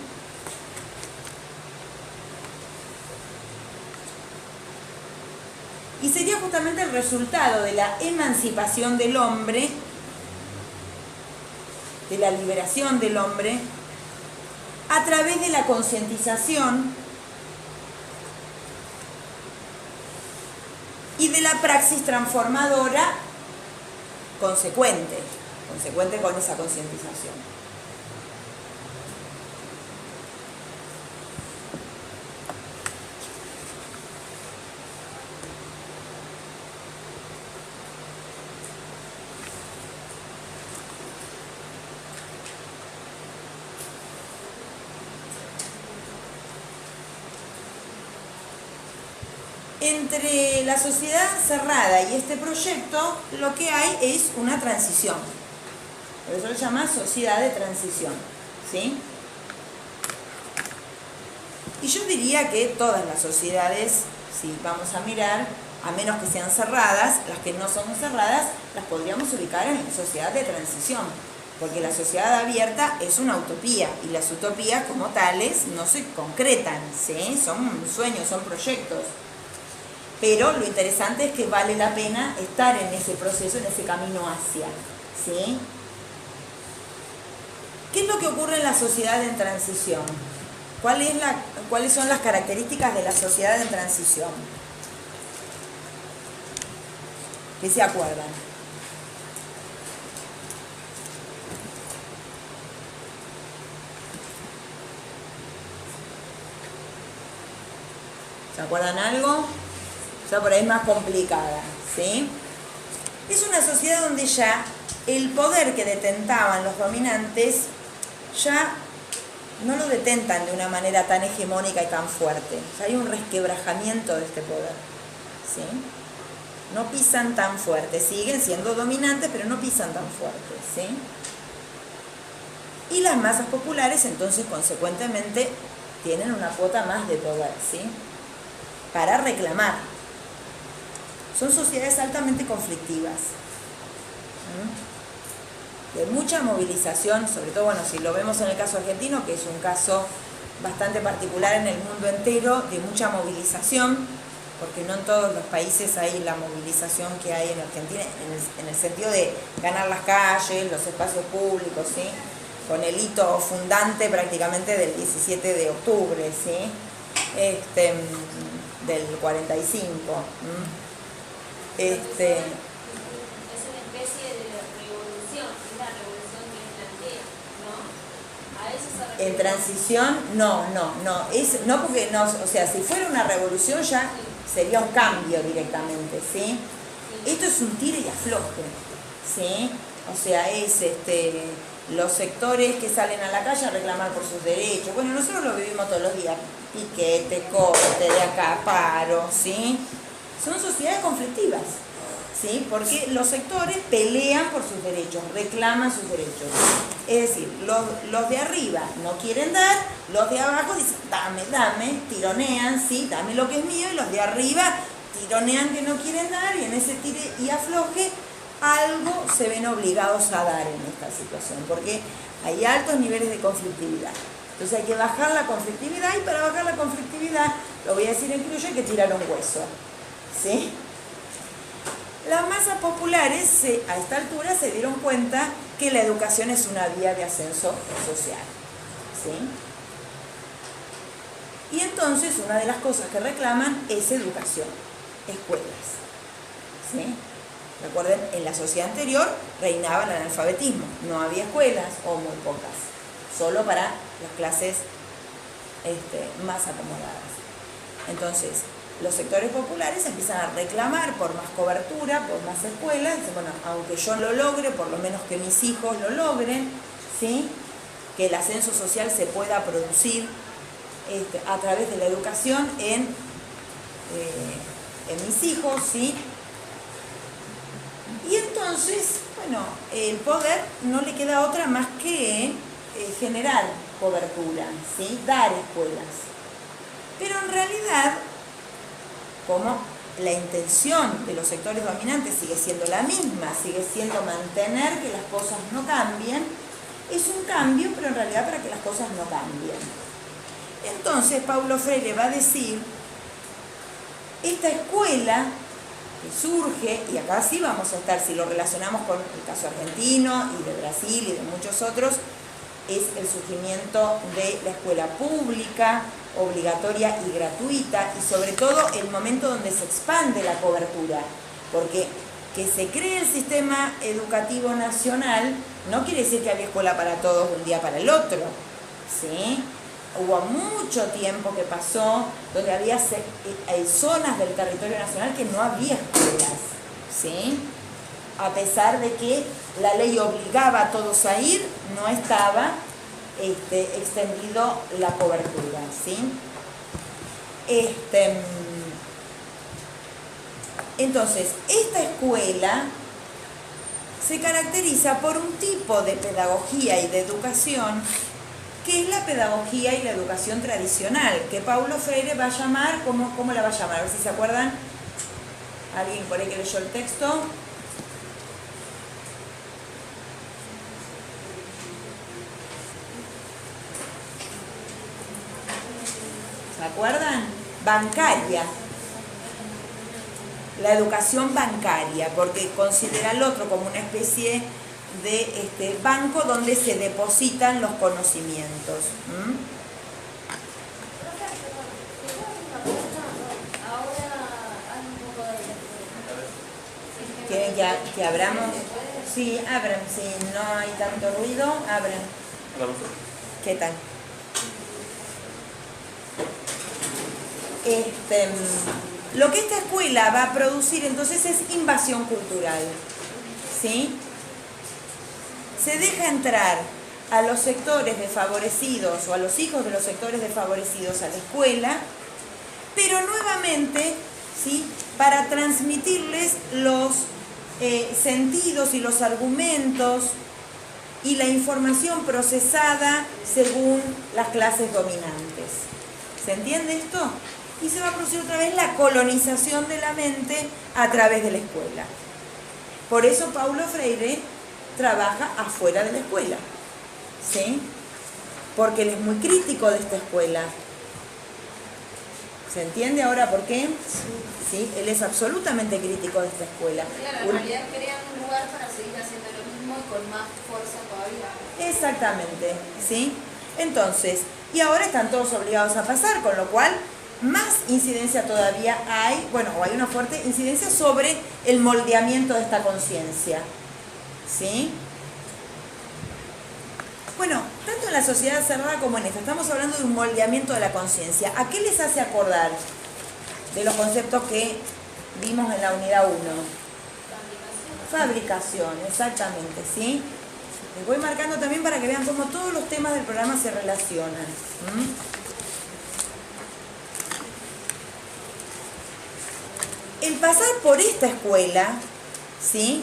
[SPEAKER 1] Y sería justamente el resultado de la emancipación del hombre, de la liberación del hombre, a través de la concientización y de la praxis transformadora consecuente con esa concientización. Entre la sociedad cerrada y este proyecto, lo que hay es una transición. Por eso se llama sociedad de transición, ¿sí? Y yo diría que todas las sociedades, si vamos a mirar, a menos que sean cerradas, las que no son cerradas, las podríamos ubicar en sociedad de transición. Porque la sociedad abierta es una utopía, y las utopías como tales no se concretan, ¿sí? Son sueños, son proyectos. Pero lo interesante es que vale la pena estar en ese proceso, en ese camino hacia, ¿sí? ¿Qué es lo que ocurre en la sociedad en transición? ¿Cuáles son las características de la sociedad en transición? ¿Qué se acuerdan? ¿Se acuerdan algo? Ya por ahí es más complicada, ¿sí? Es una sociedad donde ya el poder que detentaban los dominantes ya no lo detentan de una manera tan hegemónica y tan fuerte. Ya hay un resquebrajamiento de este poder, ¿sí? No pisan tan fuerte, siguen siendo dominantes, pero no pisan tan fuerte, ¿sí? Y las masas populares, entonces, consecuentemente, tienen una cuota más de poder, ¿sí? Para reclamar. Son sociedades altamente conflictivas, de mucha movilización, sobre todo, bueno, si lo vemos en el caso argentino, que es un caso bastante particular en el mundo entero, de mucha movilización, porque no en todos los países hay la movilización que hay en Argentina, en el sentido de ganar las calles, los espacios públicos, ¿sí? Con el hito fundante prácticamente del 17 de octubre, ¿sí? Del 45.
[SPEAKER 2] Es una especie de revolución, es la revolución que plantea, ¿no? A eso se refiere.
[SPEAKER 1] En transición, no porque no, o sea, si fuera una revolución ya sería un cambio directamente, ¿sí? Esto es un tire y afloje, ¿sí? O sea, es los sectores que salen a la calle a reclamar por sus derechos. Bueno, nosotros lo vivimos todos los días, piquete, corte, de acá, paro, ¿sí? Son sociedades conflictivas, ¿sí? Porque los sectores pelean por sus derechos, reclaman sus derechos. Es decir, los de arriba no quieren dar, los de abajo dicen, dame, tironean, ¿sí? Dame lo que es mío, y los de arriba tironean que no quieren dar, y en ese tire y afloje algo se ven obligados a dar en esta situación, porque hay altos niveles de conflictividad. Entonces hay que bajar la conflictividad, y para bajar la conflictividad, lo voy a decir en criollo, hay que tirar un hueso, ¿sí? Las masas populares a esta altura se dieron cuenta que la educación es una vía de ascenso social, ¿sí? Y entonces una de las cosas que reclaman es educación, escuelas. ¿Sí? Recuerden, en la sociedad anterior reinaba el analfabetismo, no había escuelas o muy pocas, solo para las clases más acomodadas. Entonces, los sectores populares empiezan a reclamar por más cobertura, por más escuelas. Dicen, bueno, aunque yo lo logre, por lo menos que mis hijos lo logren, ¿sí? Que el ascenso social se pueda producir a través de la educación en mis hijos, ¿sí? Y entonces, bueno, el poder no le queda otra más que generar cobertura, ¿sí? Dar escuelas. Pero en realidad, como la intención de los sectores dominantes sigue siendo la misma, sigue siendo mantener que las cosas no cambien, es un cambio, pero en realidad para que las cosas no cambien. Entonces, Paulo Freire va a decir, esta escuela que surge, y acá sí vamos a estar, si lo relacionamos con el caso argentino y de Brasil y de muchos otros, es el surgimiento de la escuela pública, obligatoria y gratuita, y sobre todo el momento donde se expande la cobertura, porque que se cree el sistema educativo nacional no quiere decir que había escuela para todos de un día para el otro, ¿sí? Hubo mucho tiempo que pasó donde había zonas del territorio nacional que no había escuelas, ¿sí? A pesar de que la ley obligaba a todos a ir, no estaba extendido la cobertura, ¿sí? Entonces, esta escuela se caracteriza por un tipo de pedagogía y de educación que es la pedagogía y la educación tradicional, que Paulo Freire va a llamar, ¿cómo la va a llamar? A ver si se acuerdan. ¿Alguien por ahí que leyó el texto? ¿Se acuerdan? Bancaria. La educación bancaria, porque considera al otro como una especie de banco donde se depositan los conocimientos. ¿Quieren que abramos? Sí, abran, si no hay tanto ruido, abran. ¿Qué tal? Lo que esta escuela va a producir entonces es invasión cultural, ¿sí? Se deja entrar a los sectores desfavorecidos o a los hijos de los sectores desfavorecidos a la escuela, pero nuevamente, ¿sí? Para transmitirles los sentidos y los argumentos y la información procesada según las clases dominantes. ¿Se entiende esto? Y se va a producir otra vez la colonización de la mente a través de la escuela. Por eso Paulo Freire trabaja afuera de la escuela, ¿sí? Porque él es muy crítico de esta escuela. ¿Se entiende ahora por qué? Sí, él es absolutamente crítico de esta escuela.
[SPEAKER 6] Claro, en realidad crean un lugar para seguir haciendo lo mismo y con más fuerza todavía.
[SPEAKER 1] Exactamente, ¿sí? Entonces, y ahora están todos obligados a pasar, con lo cual más incidencia todavía hay, o hay una fuerte incidencia sobre el moldeamiento de esta conciencia, ¿sí? Bueno, tanto en la sociedad cerrada como en esta, estamos hablando de un moldeamiento de la conciencia. ¿A qué les hace acordar de los conceptos que vimos en la unidad 1? Fabricación, exactamente, ¿sí? Les voy marcando también para que vean cómo todos los temas del programa se relacionan. El pasar por esta escuela, ¿sí?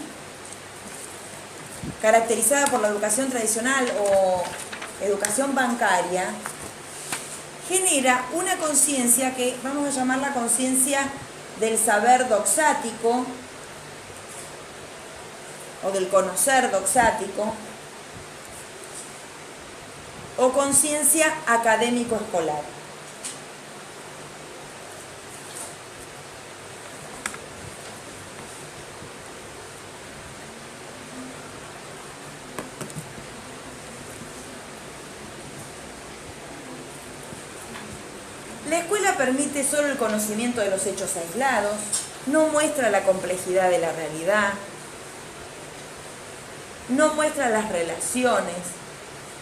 [SPEAKER 1] Caracterizada por la educación tradicional o educación bancaria, genera una conciencia que vamos a llamar la conciencia del saber doxático o del conocer doxático o conciencia académico-escolar. La escuela permite solo el conocimiento de los hechos aislados, no muestra la complejidad de la realidad, no muestra las relaciones.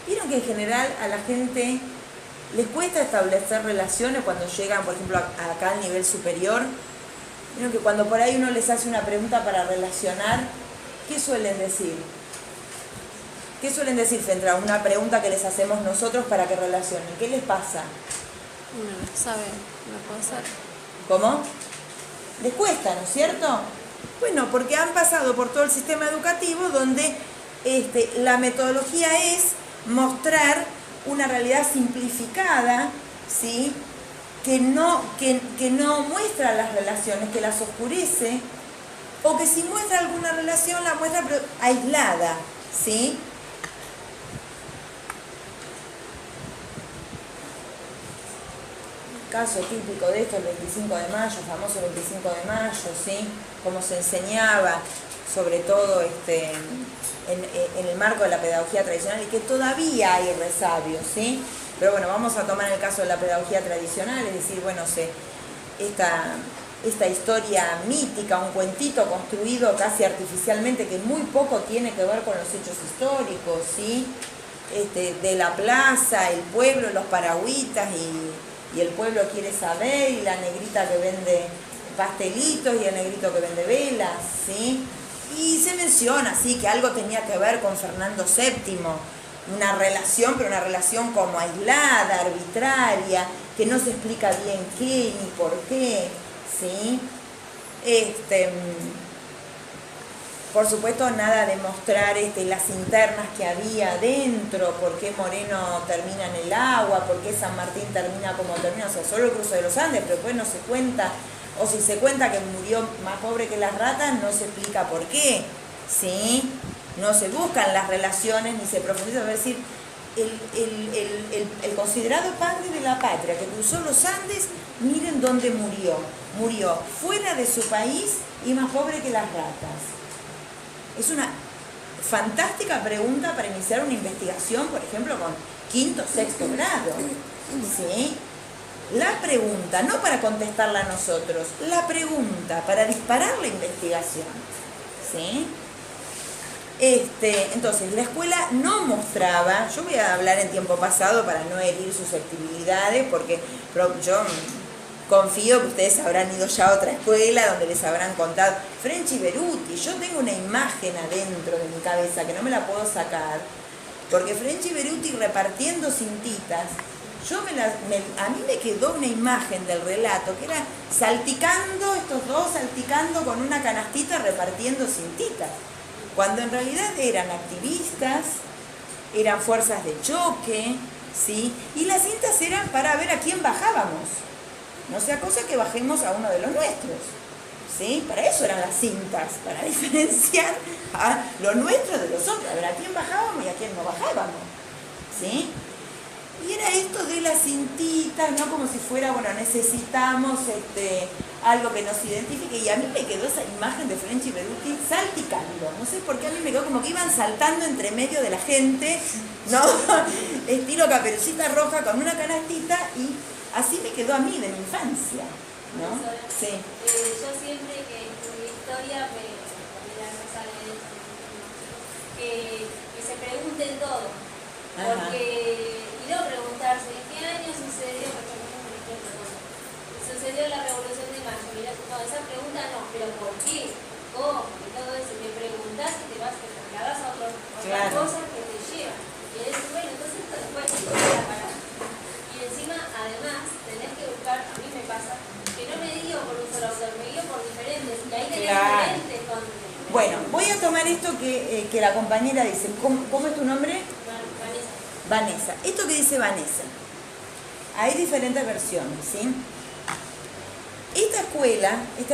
[SPEAKER 1] Vieron que en general a la gente les cuesta establecer relaciones cuando llegan, por ejemplo, acá al nivel superior. Vieron que cuando por ahí uno les hace una pregunta para relacionar, ¿qué suelen decir? ¿Qué suelen decir frente a una pregunta que les hacemos nosotros para que relacionen? ¿Qué les pasa?
[SPEAKER 5] Uno no sabe, no puede ser.
[SPEAKER 1] ¿Cómo? Les cuesta, ¿no es cierto? Bueno, porque han pasado por todo el sistema educativo donde la metodología es mostrar una realidad simplificada, ¿sí? que no muestra las relaciones, que las oscurece, o que si muestra alguna relación la muestra pero aislada, ¿sí? Caso típico de esto, el 25 de mayo, famoso 25 de mayo, ¿sí? Cómo se enseñaba, sobre todo en el marco de la pedagogía tradicional, y que todavía hay resabios, ¿sí? Pero bueno, vamos a tomar el caso de la pedagogía tradicional, es decir, bueno, esta historia mítica, un cuentito construido casi artificialmente, que muy poco tiene que ver con los hechos históricos, ¿sí? De la plaza, el pueblo, los paragüitas y el pueblo quiere saber, y la negrita que vende pastelitos y el negrito que vende velas, ¿sí? Y se menciona, sí, que algo tenía que ver con Fernando VII, una relación, pero una relación como aislada, arbitraria, que no se explica bien qué ni por qué, ¿sí? Por supuesto, nada de mostrar las internas que había dentro, por qué Moreno termina en el agua, por qué San Martín termina como termina, o sea, solo el cruce de los Andes, pero después no se cuenta, o si se cuenta que murió más pobre que las ratas, no se explica por qué, ¿sí? No se buscan las relaciones ni se profundiza, es decir, el considerado padre de la patria que cruzó los Andes, miren dónde murió. Murió fuera de su país y más pobre que las ratas. Es una fantástica pregunta para iniciar una investigación, por ejemplo, con quinto o sexto grado. ¿Sí? La pregunta, no para contestarla a nosotros, la pregunta para disparar la investigación. ¿Sí? Entonces, la escuela no mostraba, yo voy a hablar en tiempo pasado para no herir susceptibilidades, porque yo confío que ustedes habrán ido ya a otra escuela donde les habrán contado. Frenchi Beruti, yo tengo una imagen adentro de mi cabeza que no me la puedo sacar, porque Frenchi Beruti repartiendo cintitas, a mí me quedó una imagen del relato que era salticando, estos dos salticando con una canastita repartiendo cintitas, cuando en realidad eran activistas, eran fuerzas de choque, ¿sí? Y las cintas eran para ver a quién bajábamos. No sea cosa que bajemos a uno de los nuestros, ¿sí? Para eso eran las cintas, para diferenciar a lo nuestro de los otros, a ver a quién bajábamos y a quién no bajábamos, ¿sí? Y era esto de las cintitas, ¿no? Como si fuera, bueno, necesitamos algo que nos identifique, y a mí me quedó esa imagen de Frenchi Beruti salticando, no sé por qué a mí me quedó como que iban saltando entre medio de la gente, ¿no? Estilo Caperucita Roja con una canastita, y así me quedó a mí de mi infancia, ¿no? Sí.
[SPEAKER 2] Yo siempre que estudié historia me sale que se pregunten todo, porque y no preguntarse en qué año sucedió, sucedió la Revolución de Mayo, mira, no, esa pregunta no, pero ¿por qué? ¿Cómo? Y todo eso, te preguntas y te vas, te trasladás a otras cosas que te llevan, y es bueno, entonces esto después te queda para. Y encima, además, tenés que buscar, a mí me pasa, que no me guío por un solo autor, me guío por diferentes, y ahí tenés diferentes contenidos.
[SPEAKER 1] Bueno, voy a tomar esto que la compañera dice. ¿Cómo es tu nombre?
[SPEAKER 2] Vanessa.
[SPEAKER 1] Vanessa. Esto que dice Vanessa. Hay diferentes versiones, ¿sí? Esta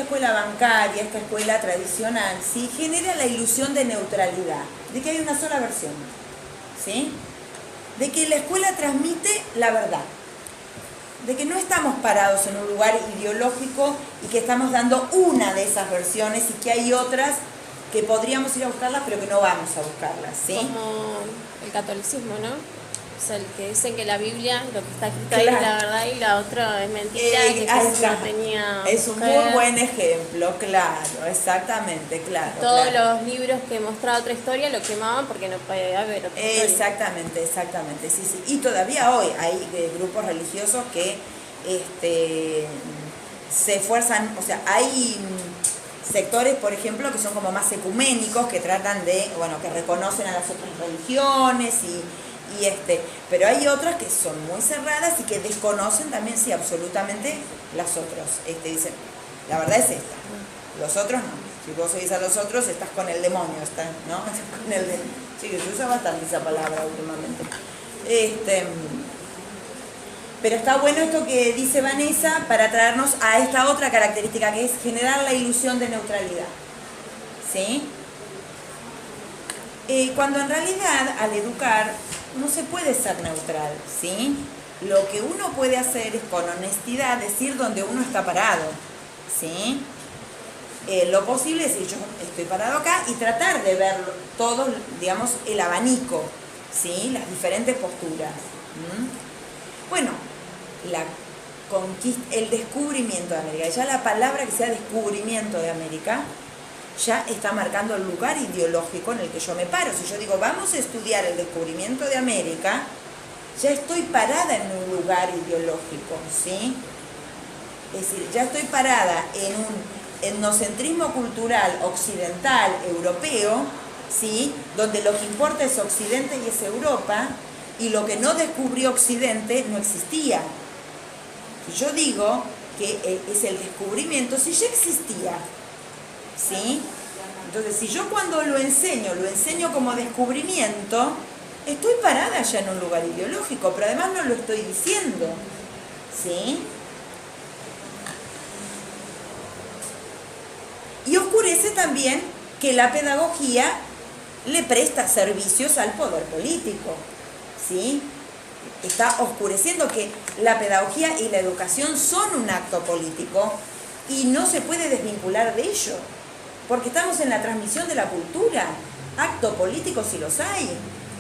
[SPEAKER 1] escuela bancaria, esta escuela tradicional, ¿sí? Genera la ilusión de neutralidad, de que hay una sola versión, ¿sí? De que la escuela transmite la verdad, de que no estamos parados en un lugar ideológico y que estamos dando una de esas versiones y que hay otras que podríamos ir a buscarlas pero que no vamos a buscarlas, ¿sí?
[SPEAKER 5] Como el catolicismo, ¿no? O sea, el que dicen que la Biblia, lo que está escrito ahí
[SPEAKER 1] Claro.
[SPEAKER 5] es la verdad y la otra es mentira, que
[SPEAKER 1] ahí
[SPEAKER 5] Jesús
[SPEAKER 1] está.
[SPEAKER 5] no tenía
[SPEAKER 1] Es un
[SPEAKER 5] mujer.
[SPEAKER 1] muy buen ejemplo, claro, exactamente, claro.
[SPEAKER 5] Todos
[SPEAKER 1] claro.
[SPEAKER 5] los libros que mostraba otra historia lo quemaban porque no puede haber otra historia.
[SPEAKER 1] Exactamente, sí, sí. Y todavía hoy hay grupos religiosos que se esfuerzan, o sea, hay sectores, por ejemplo, que son como más ecuménicos, que tratan de, bueno, que reconocen a las otras religiones pero hay otras que son muy cerradas y que desconocen también, sí, absolutamente las otras. Dicen, la verdad es esta, los otros no. Si vos seguís a los otros, estás con el demonio, ¿no? Estás con el demonio. Sí, que se usa bastante esa palabra últimamente. Pero está bueno esto que dice Vanessa para traernos a esta otra característica, que es generar la ilusión de neutralidad. ¿Sí? Cuando en realidad, al educar, no se puede ser neutral, ¿sí? Lo que uno puede hacer es con honestidad decir dónde uno está parado, ¿sí? Lo posible es decir, yo estoy parado acá y tratar de ver todo, digamos, el abanico, ¿sí? Las diferentes posturas. Bueno, la conquista, el descubrimiento de América, ya la palabra que sea descubrimiento de América, ya está marcando el lugar ideológico en el que yo me paro. Si yo digo, vamos a estudiar el descubrimiento de América, ya estoy parada en un lugar ideológico, ¿sí? Es decir, ya estoy parada en un etnocentrismo cultural occidental, europeo, ¿sí? Donde lo que importa es Occidente y es Europa, y lo que no descubrió Occidente no existía. Si yo digo que es el descubrimiento, si ya existía, ¿sí? Entonces, si yo cuando lo enseño como descubrimiento, estoy parada ya en un lugar ideológico, pero además no lo estoy diciendo, ¿sí? Y oscurece también que la pedagogía le presta servicios al poder político, ¿sí? Está oscureciendo que la pedagogía y la educación son un acto político y no se puede desvincular de ello, porque estamos en la transmisión de la cultura. Acto político si los hay,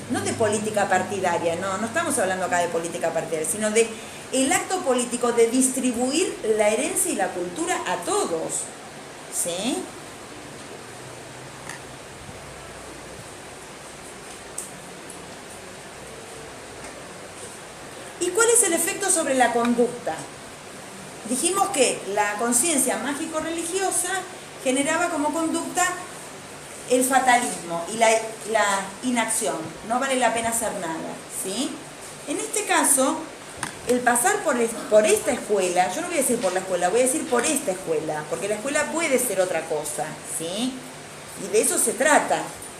[SPEAKER 1] no de política partidaria, no estamos hablando acá de política partidaria, sino de el acto político de distribuir la herencia y la cultura a todos, ¿sí? ¿Y cuál es el efecto sobre la conducta? Dijimos que la conciencia mágico-religiosa generaba como conducta el fatalismo y la inacción. No vale la pena hacer nada, ¿sí? En este caso, el pasar por esta escuela, yo no voy a decir por la escuela, voy a decir por esta escuela, porque la escuela puede ser otra cosa, ¿sí? Y de eso se trata,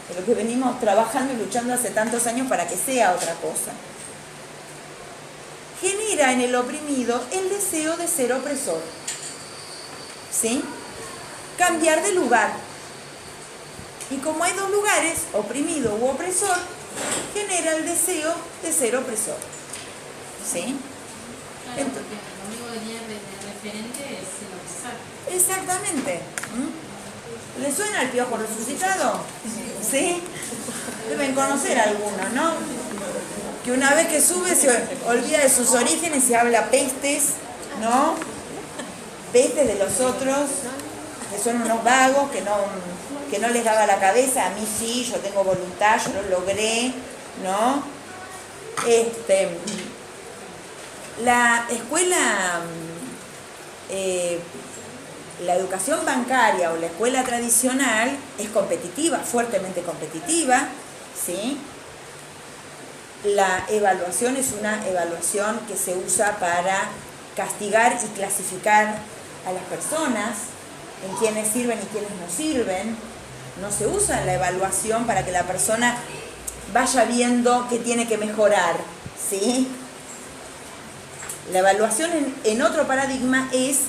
[SPEAKER 1] de lo que venimos trabajando y luchando hace tantos años para que sea otra cosa. Genera en el oprimido el deseo de ser opresor, ¿sí? Cambiar de lugar. Y como hay dos lugares, oprimido u opresor, genera el deseo de ser opresor, ¿sí?
[SPEAKER 3] Claro, porque lo único que tiene de referente es el opresor.
[SPEAKER 1] Exactamente. ¿Le suena el Piojo Resucitado? ¿Sí? Deben conocer algunos, ¿no? Que una vez que sube se olvida de sus orígenes y habla pestes, ¿no? Pestes de los otros, que son unos vagos, que no les daba la cabeza. A mí sí, yo tengo voluntad, yo lo logré, ¿no? La escuela, la educación bancaria o la escuela tradicional es competitiva, fuertemente competitiva, ¿sí? La evaluación es una evaluación que se usa para castigar y clasificar a las personas en quienes sirven y quienes no sirven. No se usa la evaluación para que la persona vaya viendo qué tiene que mejorar, ¿sí? La evaluación en otro paradigma es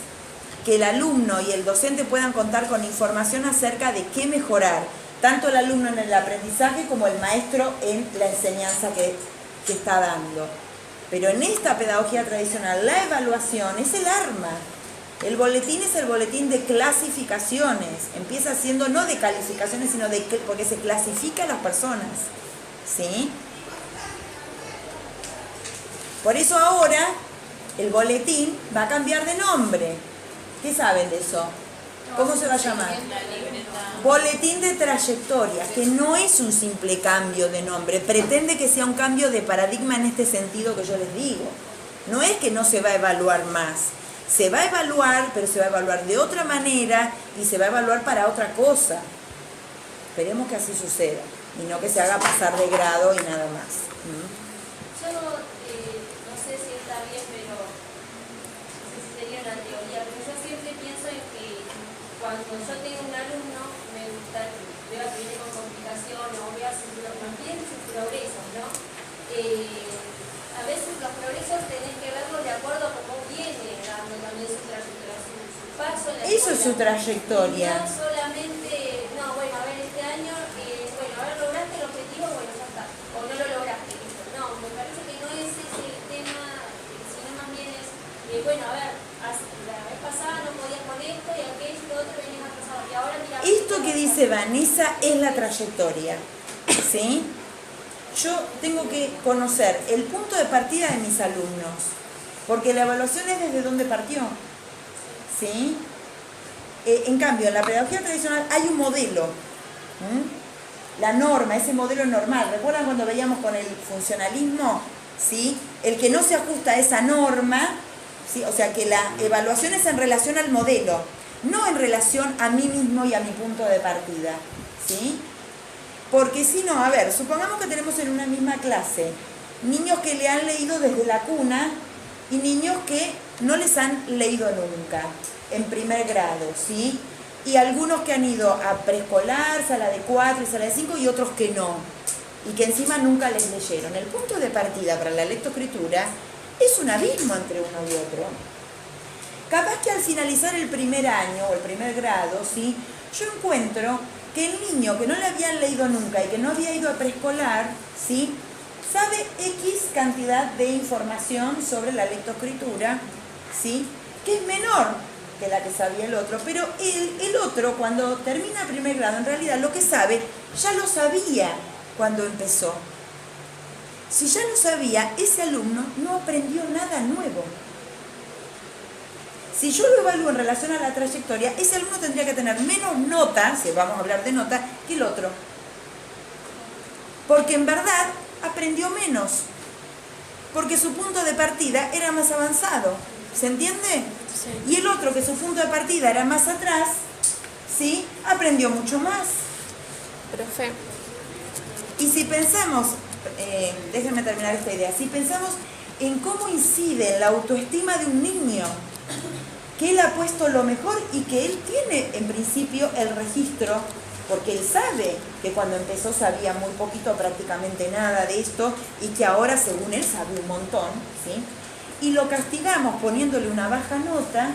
[SPEAKER 1] que el alumno y el docente puedan contar con información acerca de qué mejorar, tanto el alumno en el aprendizaje como el maestro en la enseñanza que está dando. Pero en esta pedagogía tradicional, la evaluación es el arma. El boletín es el boletín de clasificaciones. Empieza siendo no de calificaciones, sino porque se clasifica a las personas, ¿sí? Por eso ahora el boletín va a cambiar de nombre. ¿Qué saben de eso? ¿Cómo se va a llamar? Boletín de trayectoria, que no es un simple cambio de nombre, pretende que sea un cambio de paradigma en este sentido que yo les digo. No es que no se va a evaluar más, se va a evaluar, pero se va a evaluar de otra manera y se va a evaluar para otra cosa. Esperemos que así suceda y no que se haga pasar de grado y nada más.
[SPEAKER 2] Yo no sé si está bien, pero no sé si sería una teoría, pero yo siempre pienso en que cuando yo tengo un alumno, me gusta, veo que viene con complicaciones o veo sus progresos, ¿no? A veces los progresos tenés que verlos de acuerdo a cómo viene dando también su trayectoria, su paso en la
[SPEAKER 1] Eso es su
[SPEAKER 2] escuela.
[SPEAKER 1] trayectoria.
[SPEAKER 2] No solamente, no, bueno, a ver, este año, bueno, a ver, lograste el objetivo, bueno, ya está, o no lo lograste, listo. No, me parece que no es ese el tema, sino más bien es, bueno, a ver, la vez pasada no podías con esto y aquello y lo otro venías atrasado, y ahora mira...
[SPEAKER 1] Esto que dice Vanessa es la trayectoria, ¿sí? Yo tengo que conocer el punto de partida de mis alumnos, porque la evaluación es desde dónde partió, ¿sí? En cambio, en la pedagogía tradicional hay un modelo, la norma, ese modelo normal. ¿Recuerdan cuando veíamos con el funcionalismo? ¿Sí? El que no se ajusta a esa norma, ¿sí? O sea que la evaluación es en relación al modelo, no en relación a mí mismo y a mi punto de partida, ¿sí? Porque si no, a ver, supongamos que tenemos en una misma clase niños que le han leído desde la cuna y niños que no les han leído nunca, en primer grado, ¿sí? Y algunos que han ido a preescolar, sala de 4 y sala de 5 y otros que no, y que encima nunca les leyeron. El punto de partida para la lectoescritura es un abismo entre uno y otro. Capaz que al finalizar el primer año o el primer grado, ¿sí? Yo encuentro que el niño que no le habían leído nunca y que no había ido a preescolar, ¿sí? Sabe X cantidad de información sobre la lectoescritura, ¿sí? Que es menor que la que sabía el otro, pero el otro cuando termina primer grado, en realidad lo que sabe, ya lo sabía cuando empezó. Si ya lo sabía, ese alumno no aprendió nada nuevo. Si yo lo evalúo en relación a la trayectoria, ese alumno tendría que tener menos nota, si vamos a hablar de nota, que el otro. Porque en verdad aprendió menos. Porque su punto de partida era más avanzado. ¿Se entiende? Sí. Y el otro, que su punto de partida era más atrás, ¿sí? Aprendió mucho más.
[SPEAKER 5] Profe.
[SPEAKER 1] Y si pensamos, déjenme terminar esta idea, si pensamos en cómo incide en la autoestima de un niño, que él ha puesto lo mejor y que él tiene en principio el registro, porque él sabe que cuando empezó sabía muy poquito, prácticamente nada de esto, y que ahora según él sabe un montón, ¿sí? Y lo castigamos poniéndole una baja nota,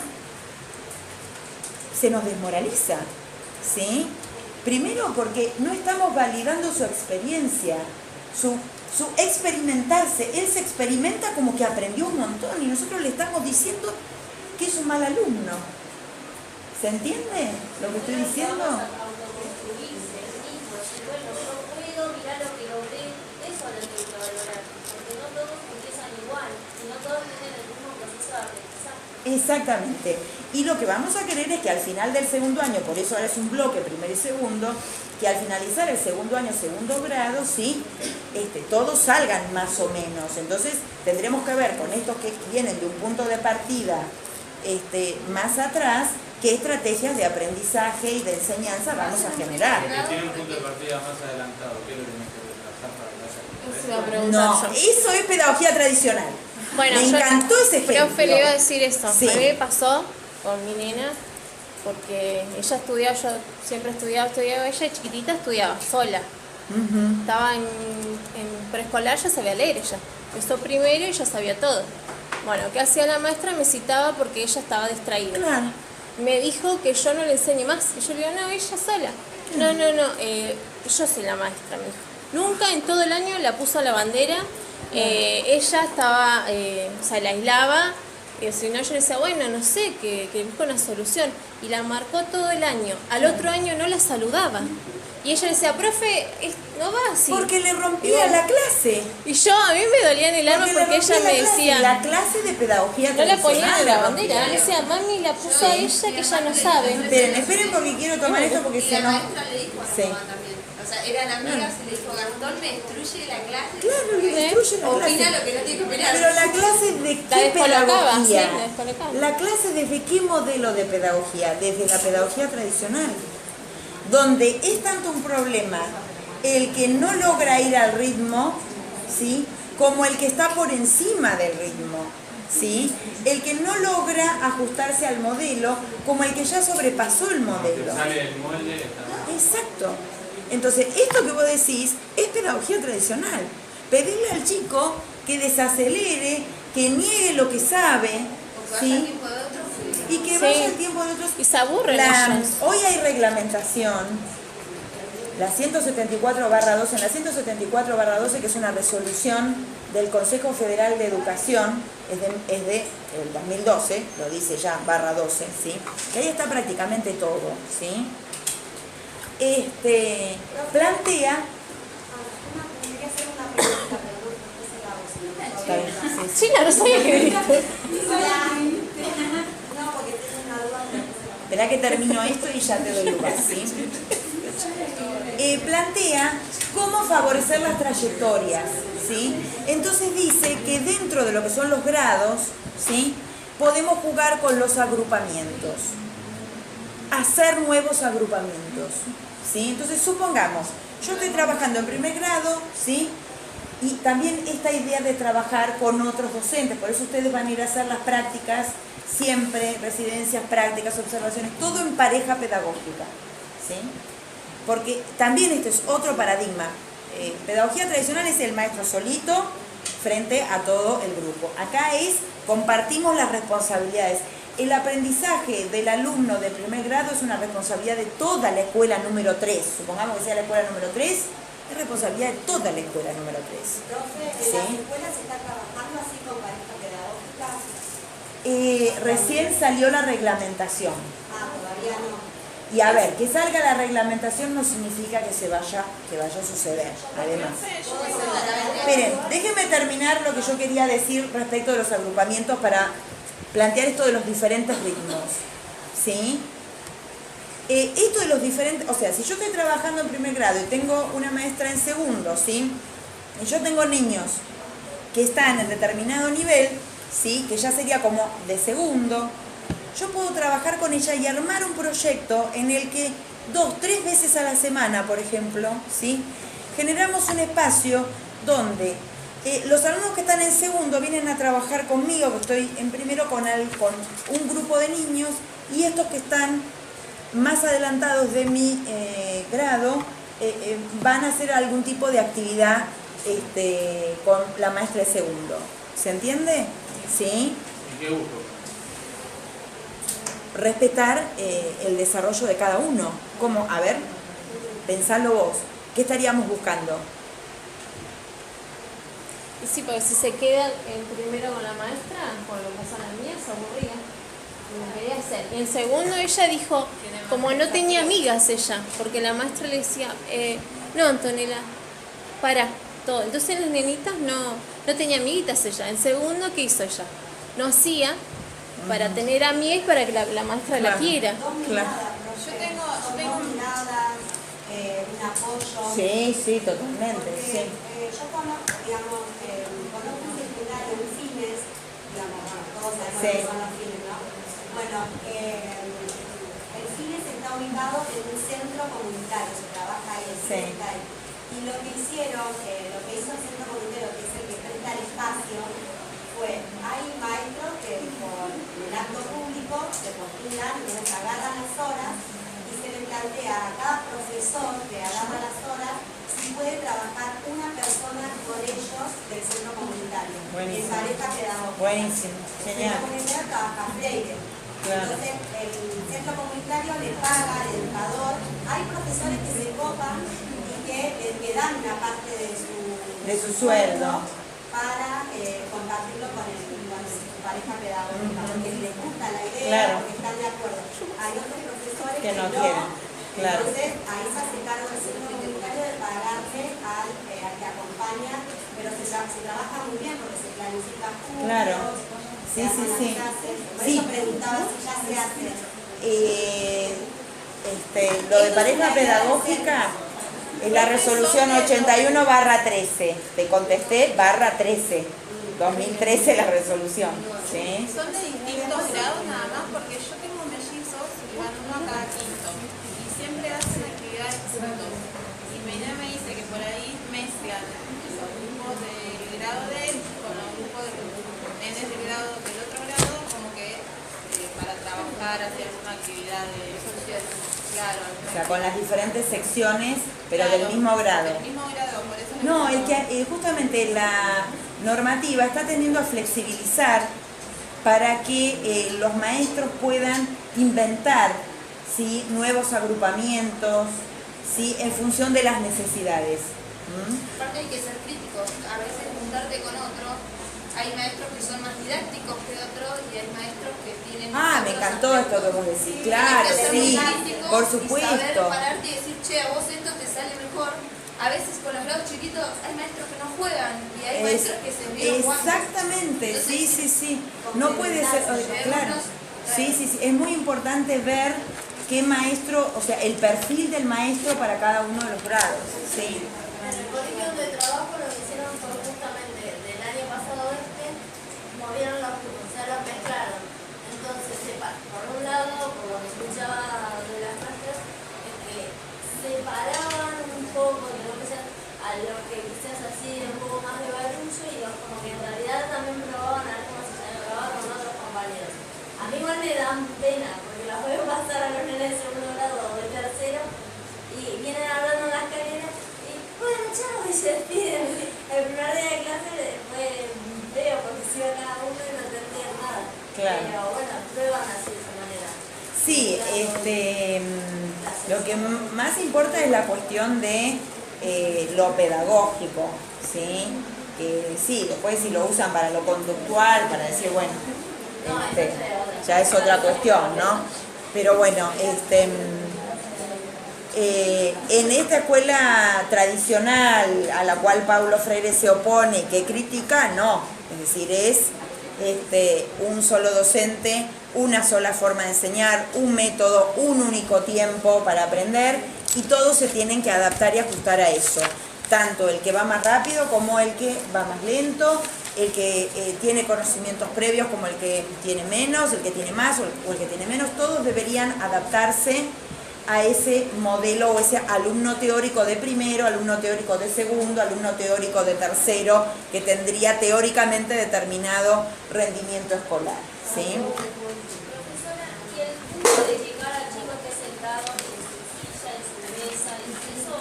[SPEAKER 1] se nos desmoraliza, ¿sí? Primero porque no estamos validando su experiencia, su experimentarse. Él se experimenta como que aprendió un montón y nosotros le estamos diciendo que es un mal alumno. ¿Se entiende lo que estoy diciendo?
[SPEAKER 2] Autoconstruirse el mismo, decir, bueno, yo puedo, mirar lo que logré, eso es lo que hay que valorar, porque no todos empiezan igual y no todos tienen el mismo proceso de aprendizaje.
[SPEAKER 1] Exactamente. Y lo que vamos a querer es que al final del segundo año, por eso ahora es un bloque, primero y segundo, que al finalizar el segundo año, segundo grado, ¿sí? Todos salgan más o menos. Entonces tendremos que ver con estos que vienen de un punto de partida más atrás, qué estrategias de aprendizaje y de enseñanza vamos a generar.
[SPEAKER 7] Que tiene un punto de partida más adelantado, ¿qué es lo que tenés que retrasar para que vaya?
[SPEAKER 5] Eso iba a preguntar
[SPEAKER 1] No,
[SPEAKER 5] yo.
[SPEAKER 1] eso es pedagogía tradicional.
[SPEAKER 5] Bueno,
[SPEAKER 1] Me encantó ese ejemplo.
[SPEAKER 5] Profe, le iba a decir esto.
[SPEAKER 1] Sí.
[SPEAKER 5] A mí me pasó con mi nena, porque ella estudiaba, yo siempre estudiaba, ella de chiquitita estudiaba sola. Estaba en preescolar, ya sabía leer ella. Empezó primero y ya sabía todo. Bueno, ¿qué hacía la maestra? Me citaba porque ella estaba distraída.
[SPEAKER 1] Claro.
[SPEAKER 5] Me dijo que yo no le enseñe más. Y yo le digo, no, ella sola. No, yo soy la maestra, me dijo. Nunca en todo el año la puso a la bandera. Ella estaba, la aislaba. Y si no, yo le decía, bueno, no sé, que busque una solución. Y la marcó todo el año. Al otro año no la saludaba. Y ella decía, profe, no va así.
[SPEAKER 1] Porque le rompía la clase.
[SPEAKER 5] Y yo, a mí me dolía en el alma porque ella me decía...
[SPEAKER 1] La clase de pedagogía
[SPEAKER 5] no la ponía en la
[SPEAKER 1] tradicional
[SPEAKER 5] bandera. Me decía, mami, la puso a ella que ella no sabe.
[SPEAKER 1] Esperen porque quiero tomar esto porque
[SPEAKER 6] Y
[SPEAKER 1] si
[SPEAKER 6] la
[SPEAKER 1] no...
[SPEAKER 6] maestra le dijo a
[SPEAKER 1] Sí.
[SPEAKER 6] Román también. O sea, eran amigas y le dijo, Gastón me destruye la clase.
[SPEAKER 1] Claro, le destruye la
[SPEAKER 6] Opina
[SPEAKER 1] clase.
[SPEAKER 6] lo que no tiene que opinar.
[SPEAKER 1] Pero la clase de
[SPEAKER 5] La
[SPEAKER 1] qué
[SPEAKER 5] descolocaba, sí,
[SPEAKER 1] pedagogía.
[SPEAKER 5] la descolocaba.
[SPEAKER 1] La clase desde qué modelo de pedagogía, desde la pedagogía tradicional, donde es tanto un problema el que no logra ir al ritmo, ¿sí? Como el que está por encima del ritmo, ¿sí? El que no logra ajustarse al modelo, como el que ya sobrepasó el modelo.
[SPEAKER 7] Sale el molde, está.
[SPEAKER 1] Exacto. Entonces, esto que vos decís es pedagogía tradicional. Pedirle al chico que desacelere, que niegue lo que sabe, ¿sí? Y que
[SPEAKER 5] Sí.
[SPEAKER 1] vaya el tiempo de otros.
[SPEAKER 5] Y se aburren ellos.
[SPEAKER 1] Hoy hay reglamentación, la 174/12, en la 174/12, que es una resolución del Consejo Federal de Educación, es de el 2012, lo dice ya, /12, ¿sí? Que ahí está prácticamente todo, ¿sí? Plantea... Está bien, sí, sí.
[SPEAKER 5] China, no sabía que viste.
[SPEAKER 1] Esperá que termino esto y ya te doy lugar, ¿sí? Plantea cómo favorecer las trayectorias, ¿sí? Entonces dice que dentro de lo que son los grados, ¿sí? Podemos jugar con los agrupamientos, hacer nuevos agrupamientos, ¿sí? Entonces supongamos, yo estoy trabajando en primer grado, ¿sí? Y también esta idea de trabajar con otros docentes, por eso ustedes van a ir a hacer las prácticas siempre, residencias, prácticas, observaciones, todo en pareja pedagógica, ¿sí? Porque también este es otro paradigma. Pedagogía tradicional es el maestro solito frente a todo el grupo. Acá compartimos las responsabilidades. El aprendizaje del alumno de primer grado es una responsabilidad de toda la escuela número 3. Supongamos que sea la escuela número 3, es responsabilidad de toda la escuela número 3.
[SPEAKER 8] Entonces,
[SPEAKER 1] ¿Sí?
[SPEAKER 8] ¿en las escuelas se está trabajando así con pareja pedagógica?
[SPEAKER 1] Recién salió la reglamentación.
[SPEAKER 8] Todavía no.
[SPEAKER 1] Y a ver, que salga la reglamentación no significa que vaya a suceder, además. Esperen, déjenme terminar lo que yo quería decir respecto de los agrupamientos para plantear esto de los diferentes ritmos, ¿sí? Esto de los diferentes, o sea, si yo estoy trabajando en primer grado y tengo una maestra en segundo, ¿sí? Y yo tengo niños que están en determinado nivel, ¿sí? Que ya sería como de segundo, yo puedo trabajar con ella y armar un proyecto en el que 2-3 veces a la semana, por ejemplo, ¿sí? Generamos un espacio donde los alumnos que están en segundo vienen a trabajar conmigo, que estoy en primero con un grupo de niños, y estos que están más adelantados de mi grado van a hacer algún tipo de actividad con la maestra de segundo. ¿Se entiende? ¿Sí?
[SPEAKER 7] ¿Y qué busco?
[SPEAKER 1] Respetar el desarrollo de cada uno. ¿Cómo? A ver, pensalo vos. ¿Qué estaríamos buscando?
[SPEAKER 5] Y sí, porque si se queda en primero con la maestra, con lo que pasó a la mía, se aburría. No quería hacer. Y en segundo ella dijo, como no tenía amigas ella, porque la maestra le decía, no, Antonella, para todo. Entonces las nenitas no tenía amiguitas ella. En segundo, ¿qué hizo ella? No hacía para tener amigas y para que la maestra la quiera.
[SPEAKER 1] Claro.
[SPEAKER 8] Yo tengo miradas, un apoyo.
[SPEAKER 1] Sí, totalmente.
[SPEAKER 8] Porque,
[SPEAKER 1] Sí.
[SPEAKER 8] yo conozco, digamos, conozco un secundario en Fines, digamos, todos sabemos
[SPEAKER 1] Sí.
[SPEAKER 8] que son los Fines, ¿no? Bueno, el Fines está ubicado en un centro comunitario, se trabaja ahí, el
[SPEAKER 1] Sí.
[SPEAKER 8] Fines está ahí. Y lo que hicieron, lo que hizo el centro comunitario, que es el que presta el espacio, fue, hay maestros que por el acto público se postulan, entonces agarran las horas y se le plantea a cada profesor que agarra las horas si puede trabajar una persona con ellos del centro comunitario, en pareja pedagógica.
[SPEAKER 1] Buenísimo,
[SPEAKER 8] El
[SPEAKER 1] genial.
[SPEAKER 8] centro comunitario trabaja Freire.
[SPEAKER 1] Claro.
[SPEAKER 8] Entonces el centro comunitario le paga al educador. Hay profesores que se copan y que dan una parte de su
[SPEAKER 1] sueldo
[SPEAKER 8] para compartirlo con su pareja pedagógica, porque les gusta la idea,
[SPEAKER 1] Claro.
[SPEAKER 8] porque están de acuerdo. Hay otros profesores
[SPEAKER 1] Que no quieren, claro.
[SPEAKER 8] Entonces ahí se hace cargo el centro
[SPEAKER 1] Claro. Sí,
[SPEAKER 8] Ya
[SPEAKER 1] sí,
[SPEAKER 8] no
[SPEAKER 1] sí.
[SPEAKER 8] se hace. Por
[SPEAKER 1] Sí.
[SPEAKER 8] eso preguntaba si ya se hace.
[SPEAKER 1] Lo de pareja pedagógica es la resolución 81/13. Te contesté /13. 2013 la resolución. ¿Sí?
[SPEAKER 6] Son de distintos grados nada más, porque yo tengo mellizos y van uno a cada quinto. Y siempre hacen actividades juntos. Y Meina me dice que por ahí mezclan los grupos del grado de él con los grupos de nenes del grado del otro grado, como que para trabajar hacia alguna actividad de social. Claro.
[SPEAKER 1] O sea, con las diferentes secciones, pero
[SPEAKER 6] Claro,
[SPEAKER 1] del mismo grado.
[SPEAKER 6] Del mismo grado, por eso
[SPEAKER 1] No, es que justamente la normativa está tendiendo a flexibilizar para que los maestros puedan inventar, ¿sí?, nuevos agrupamientos, ¿sí?, en función de las necesidades.
[SPEAKER 6] Aparte hay que ser críticos, a veces juntarte con otro, hay maestros que son más didácticos que otros y hay maestros que tienen...
[SPEAKER 1] Me encantó esto que vos decís,
[SPEAKER 6] Sí,
[SPEAKER 1] claro,
[SPEAKER 6] hay que ser
[SPEAKER 1] sí,
[SPEAKER 6] didácticos
[SPEAKER 1] por
[SPEAKER 6] y saber
[SPEAKER 1] supuesto.
[SPEAKER 6] pararte y decir, che, a vos esto te sale mejor. A veces con los grados chiquitos hay maestros que no juegan y hay maestros que se envían jugando.
[SPEAKER 1] Exactamente, sí,
[SPEAKER 6] Entonces,
[SPEAKER 1] sí, sí. No puede ser, claro. Sí, sí, sí. Es muy importante ver qué maestro, o sea, el perfil del maestro para cada uno de los grados. Sí.
[SPEAKER 9] En el colegio donde trabajo lo que hicieron fue justamente del año pasado a movieron los grupos, o sea, los mezclaron. Entonces, por un lado, por lo que escuchaba de las clases, es que separaban un poco de lo que sea, a los que quizás así un poco más de barullo y los como que en realidad también probaban a ver cómo se probaba con otros compañeros. A mí igual me dan pena, porque los veo pasar a los nenes de segundo grado o de tercero y vienen hablando en las escaleras y bueno, chao, y se despiden. El primer día de clase fue feo porque se iba cada uno y no entendían nada.
[SPEAKER 1] Claro.
[SPEAKER 9] Pero bueno, prueban así de esa manera.
[SPEAKER 1] Sí, lo que más importa es la cuestión de lo pedagógico, ¿sí? Que sí, después si lo usan para lo conductual, para decir, bueno, ya es otra cuestión, ¿no? Pero bueno, en esta escuela tradicional a la cual Paulo Freire se opone, que critica, no, es decir, es un solo docente, una sola forma de enseñar, un método, un único tiempo para aprender y todos se tienen que adaptar y ajustar a eso. Tanto el que va más rápido como el que va más lento, el que tiene conocimientos previos como el que tiene menos, el que tiene más o el que tiene menos, todos deberían adaptarse a ese modelo o ese alumno teórico de primero, alumno teórico de segundo, alumno teórico de tercero, que tendría teóricamente determinado rendimiento escolar, ¿sí?
[SPEAKER 2] Profesora, y el punto de llegar al chico que es sentado en su silla, en su mesa, ¿eso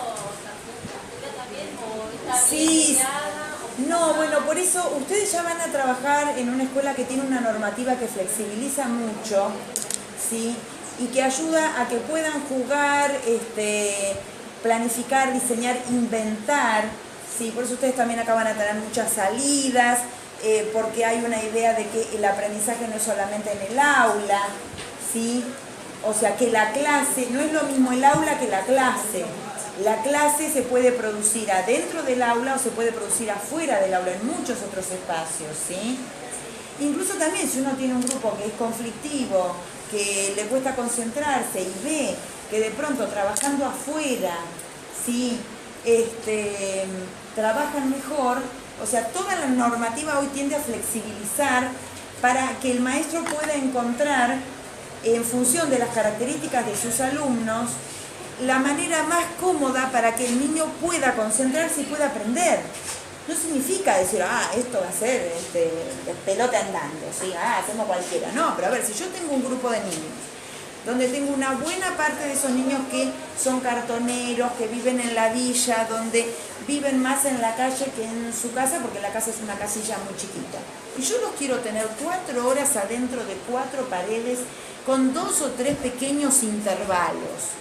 [SPEAKER 2] la también o está bien
[SPEAKER 1] Sí,
[SPEAKER 2] que haga?
[SPEAKER 1] no, bueno, por eso ustedes ya van a trabajar en una escuela que tiene una normativa que flexibiliza mucho, ¿sí?, y que ayuda a que puedan jugar, planificar, diseñar, inventar, ¿sí? Por eso ustedes también acá van a tener muchas salidas, porque hay una idea de que el aprendizaje no es solamente en el aula, ¿sí? O sea, que la clase, no es lo mismo el aula que la clase. La clase se puede producir adentro del aula o se puede producir afuera del aula, en muchos otros espacios, ¿sí? Incluso también si uno tiene un grupo que es conflictivo, que le cuesta concentrarse y ve que de pronto trabajando afuera, ¿sí?, trabajan mejor, o sea, toda la normativa hoy tiende a flexibilizar para que el maestro pueda encontrar, en función de las características de sus alumnos, la manera más cómoda para que el niño pueda concentrarse y pueda aprender. No significa decir, esto va a ser pelota andando, ¿sí? Hacemos cualquiera. No, pero a ver, si yo tengo un grupo de niños, donde tengo una buena parte de esos niños que son cartoneros, que viven en la villa, donde viven más en la calle que en su casa, porque la casa es una casilla muy chiquita. Y yo los quiero tener 4 horas adentro de 4 paredes, con 2 o 3 pequeños intervalos.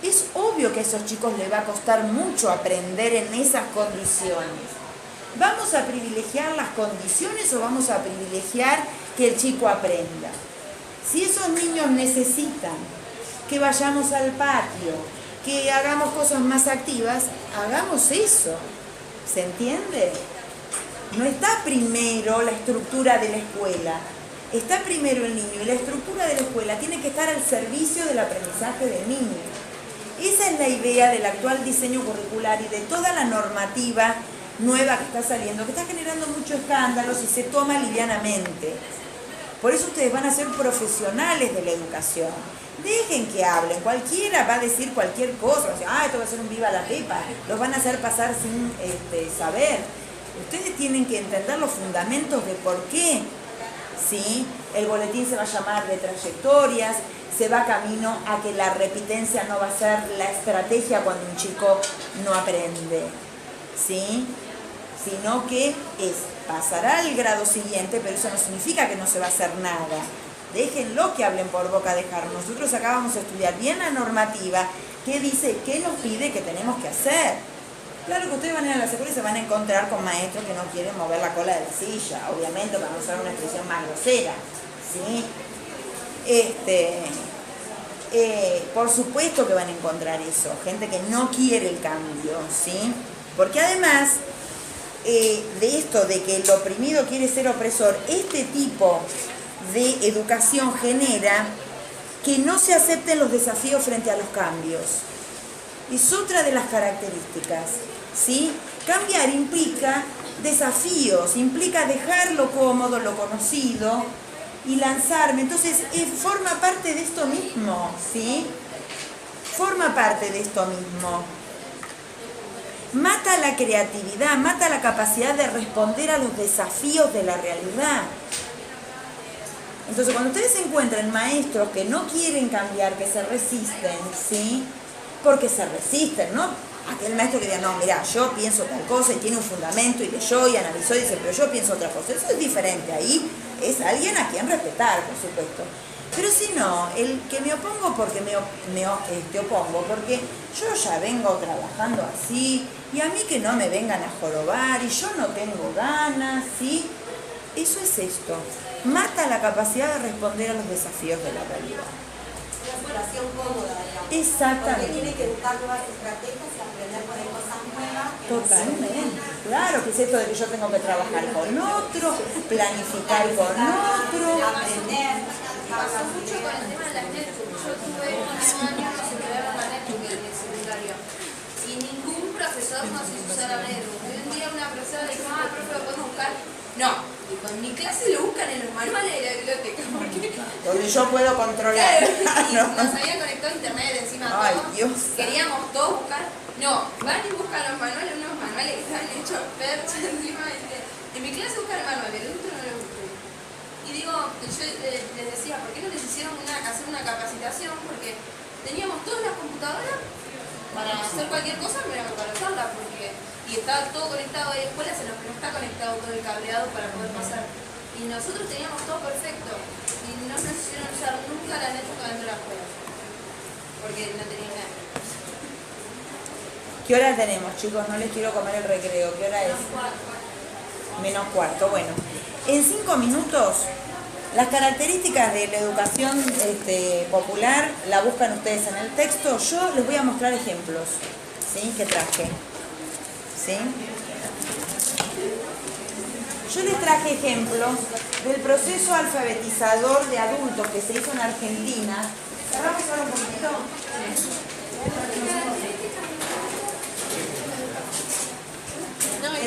[SPEAKER 1] Es obvio que a esos chicos les va a costar mucho aprender en esas condiciones. ¿Vamos a privilegiar las condiciones o vamos a privilegiar que el chico aprenda? Si esos niños necesitan que vayamos al patio, que hagamos cosas más activas, hagamos eso. ¿Se entiende? No está primero la estructura de la escuela, está primero el niño, y la estructura de la escuela tiene que estar al servicio del aprendizaje del niño. Esa es la idea del actual diseño curricular y de toda la normativa nueva que está saliendo, que está generando mucho escándalo si se toma livianamente. Por eso ustedes van a ser profesionales de la educación. Dejen que hablen, cualquiera va a decir cualquier cosa, o sea, esto va a ser un viva la pepa, los van a hacer pasar sin saber. Ustedes tienen que entender los fundamentos de por qué, ¿sí? El boletín se va a llamar de trayectorias, se va camino a que la repitencia no va a ser la estrategia cuando un chico no aprende, ¿sí? Sino que pasará al grado siguiente, pero eso no significa que no se va a hacer nada. Déjenlo que hablen por boca de jarro. Nosotros acá vamos a estudiar bien la normativa, qué dice, qué nos pide que tenemos que hacer. Claro que ustedes van a ir a la escuela y se van a encontrar con maestros que no quieren mover la cola de la silla, obviamente, para no usar una expresión más grosera, ¿sí? Por supuesto que van a encontrar eso, gente que no quiere el cambio, ¿sí? Porque además de esto, de que el oprimido quiere ser opresor, este tipo de educación genera que no se acepten los desafíos frente a los cambios. Es otra de las características, ¿sí? Cambiar implica desafíos, implica dejar lo cómodo, lo conocido y lanzarme. Entonces, forma parte de esto mismo, ¿sí? Forma parte de esto mismo. Mata la creatividad, mata la capacidad de responder a los desafíos de la realidad. Entonces, cuando ustedes encuentren maestros que no quieren cambiar, que se resisten, ¿sí? Porque se resisten, ¿no? Aquel maestro que diga, no, mira, yo pienso tal cosa y tiene un fundamento y leyó y analizó y dice, pero yo pienso otra cosa. Eso es diferente, ahí es alguien a quien respetar, por supuesto. Pero si no, el que me opongo porque me opongo, porque yo ya vengo trabajando así y a mí que no me vengan a jorobar y yo no tengo ganas, ¿sí? Eso es esto. Mata la capacidad de responder a los desafíos de la realidad.
[SPEAKER 8] Una situación cómoda, digamos.
[SPEAKER 1] Exactamente.
[SPEAKER 8] Porque tiene que buscar nuevas estrategias y aprender por ahí cosas nuevas.
[SPEAKER 1] Totalmente. Claro, que es esto de que yo tengo que trabajar con otro, planificar con otro.
[SPEAKER 8] Aprender.
[SPEAKER 6] Pasó mucho con el tema de las netbooks. Yo tuve un año que se crearon la netbook en el secundario. Y ningún profesor nos hizo usar la netbook. Hoy en día una profesora le dijo, profe, ¿lo podemos buscar? No. En mi clase lo buscan en los manuales de la biblioteca.
[SPEAKER 1] Donde yo puedo controlar.
[SPEAKER 6] Claro, y nos habían conectado a internet encima de
[SPEAKER 1] Ay,
[SPEAKER 6] todo.
[SPEAKER 1] Dios.
[SPEAKER 6] Queríamos todos buscar. No, van y buscan los manuales, unos manuales que están hechos percha encima. En mi clase buscan el manual, el otro no lo busqué. Y digo, yo les decía, ¿por qué no les hicieron hacer una capacitación? Porque teníamos todas las computadoras para hacer cualquier cosa, pero para usarla, y estaba todo conectado. Hay escuelas en las que no está conectado todo el cableado para poder pasar. Y nosotros teníamos todo perfecto. Y no nos hicieron usar nunca la netbook dentro de la escuela. Porque no tenían nada.
[SPEAKER 1] ¿Qué hora tenemos, chicos? No les quiero comer el recreo. ¿Qué hora es? Menos cuarto. Bueno, en 5 minutos, las características de la educación popular la buscan ustedes en el texto. Yo les voy a mostrar ejemplos, ¿sí? Que traje. ¿Sí? Yo les traje ejemplos del proceso alfabetizador de adultos que se hizo en Argentina. ¿Cerramos ahora un poquitito?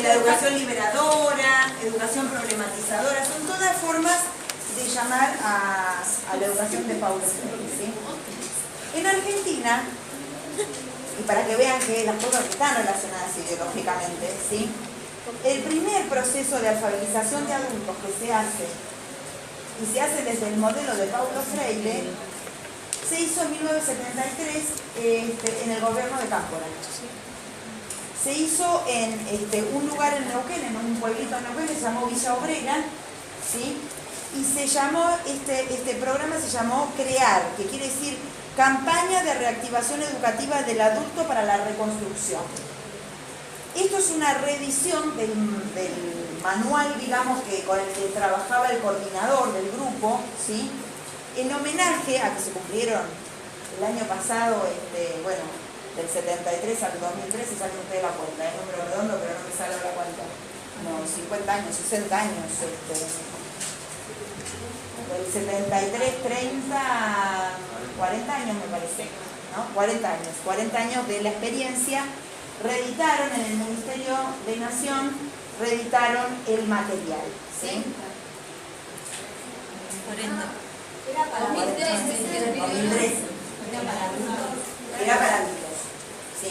[SPEAKER 1] La educación liberadora, educación problematizadora, son todas formas de llamar a la educación de Paulo Freire, ¿sí? En Argentina, y para que vean que las cosas están relacionadas ideológicamente, ¿sí? El primer proceso de alfabetización de adultos que se hace, y se hace desde el modelo de Paulo Freire, se hizo en 1973 en el gobierno de Cámpora. Se hizo en un lugar en Neuquén, en un pueblito en Neuquén que se llamó Villa Obrera, ¿sí? Y se llamó, este programa se llamó CREAR, que quiere decir Campaña de Reactivación Educativa del Adulto para la Reconstrucción. Esto es una reedición del manual, digamos, con el que trabajaba el coordinador del grupo, ¿sí? En homenaje a que se cumplieron el año pasado, del 73 al 2013, saquen ustedes la cuenta, es número redondo, pero no me sale la cuenta. como 50 años, 60 años, del 73, 30, 40 años me parece, ¿no? 40 años de la experiencia, reeditaron en el Ministerio de Nación, reeditaron el material, ¿sí?
[SPEAKER 4] 40.
[SPEAKER 8] Era para
[SPEAKER 1] 2013. Era para adultos, sí.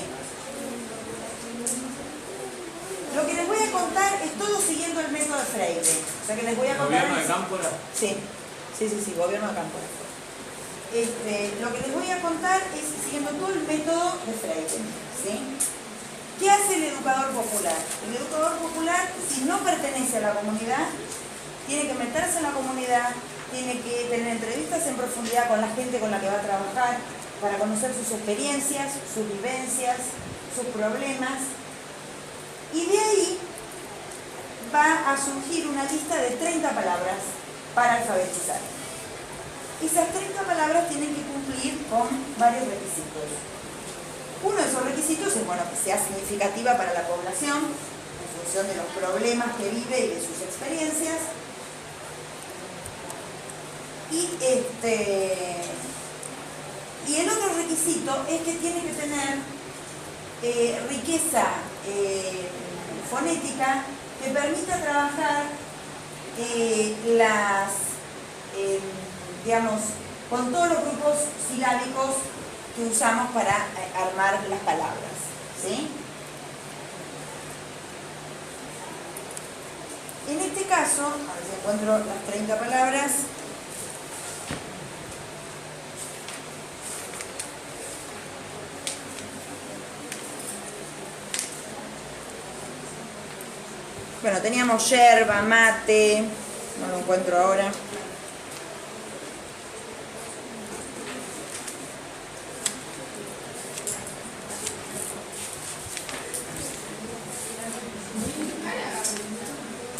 [SPEAKER 1] Lo que les voy a contar es todo siguiendo el método de Freire. O sea que les voy a contar...
[SPEAKER 7] ¿Gobierno de Cámpora?
[SPEAKER 1] Sí, gobierno de Cámpora. Lo que les voy a contar es siguiendo todo el método de Freire, ¿sí? ¿Qué hace el educador popular? El educador popular, si no pertenece a la comunidad, tiene que meterse en la comunidad, tiene que tener entrevistas en profundidad con la gente con la que va a trabajar, para conocer sus experiencias, sus vivencias, sus problemas. Y de ahí va a surgir una lista de 30 palabras para alfabetizar. Esas 30 palabras tienen que cumplir con varios requisitos. Uno de esos requisitos es, bueno, que sea significativa para la población, en función de los problemas que vive y de sus experiencias. Y el otro requisito es que tiene que tener riqueza fonética que permita trabajar digamos, con todos los grupos silábicos que usamos para armar las palabras, ¿sí? En este caso, a ver si encuentro las 30 palabras. Bueno, teníamos yerba, mate, no lo encuentro ahora.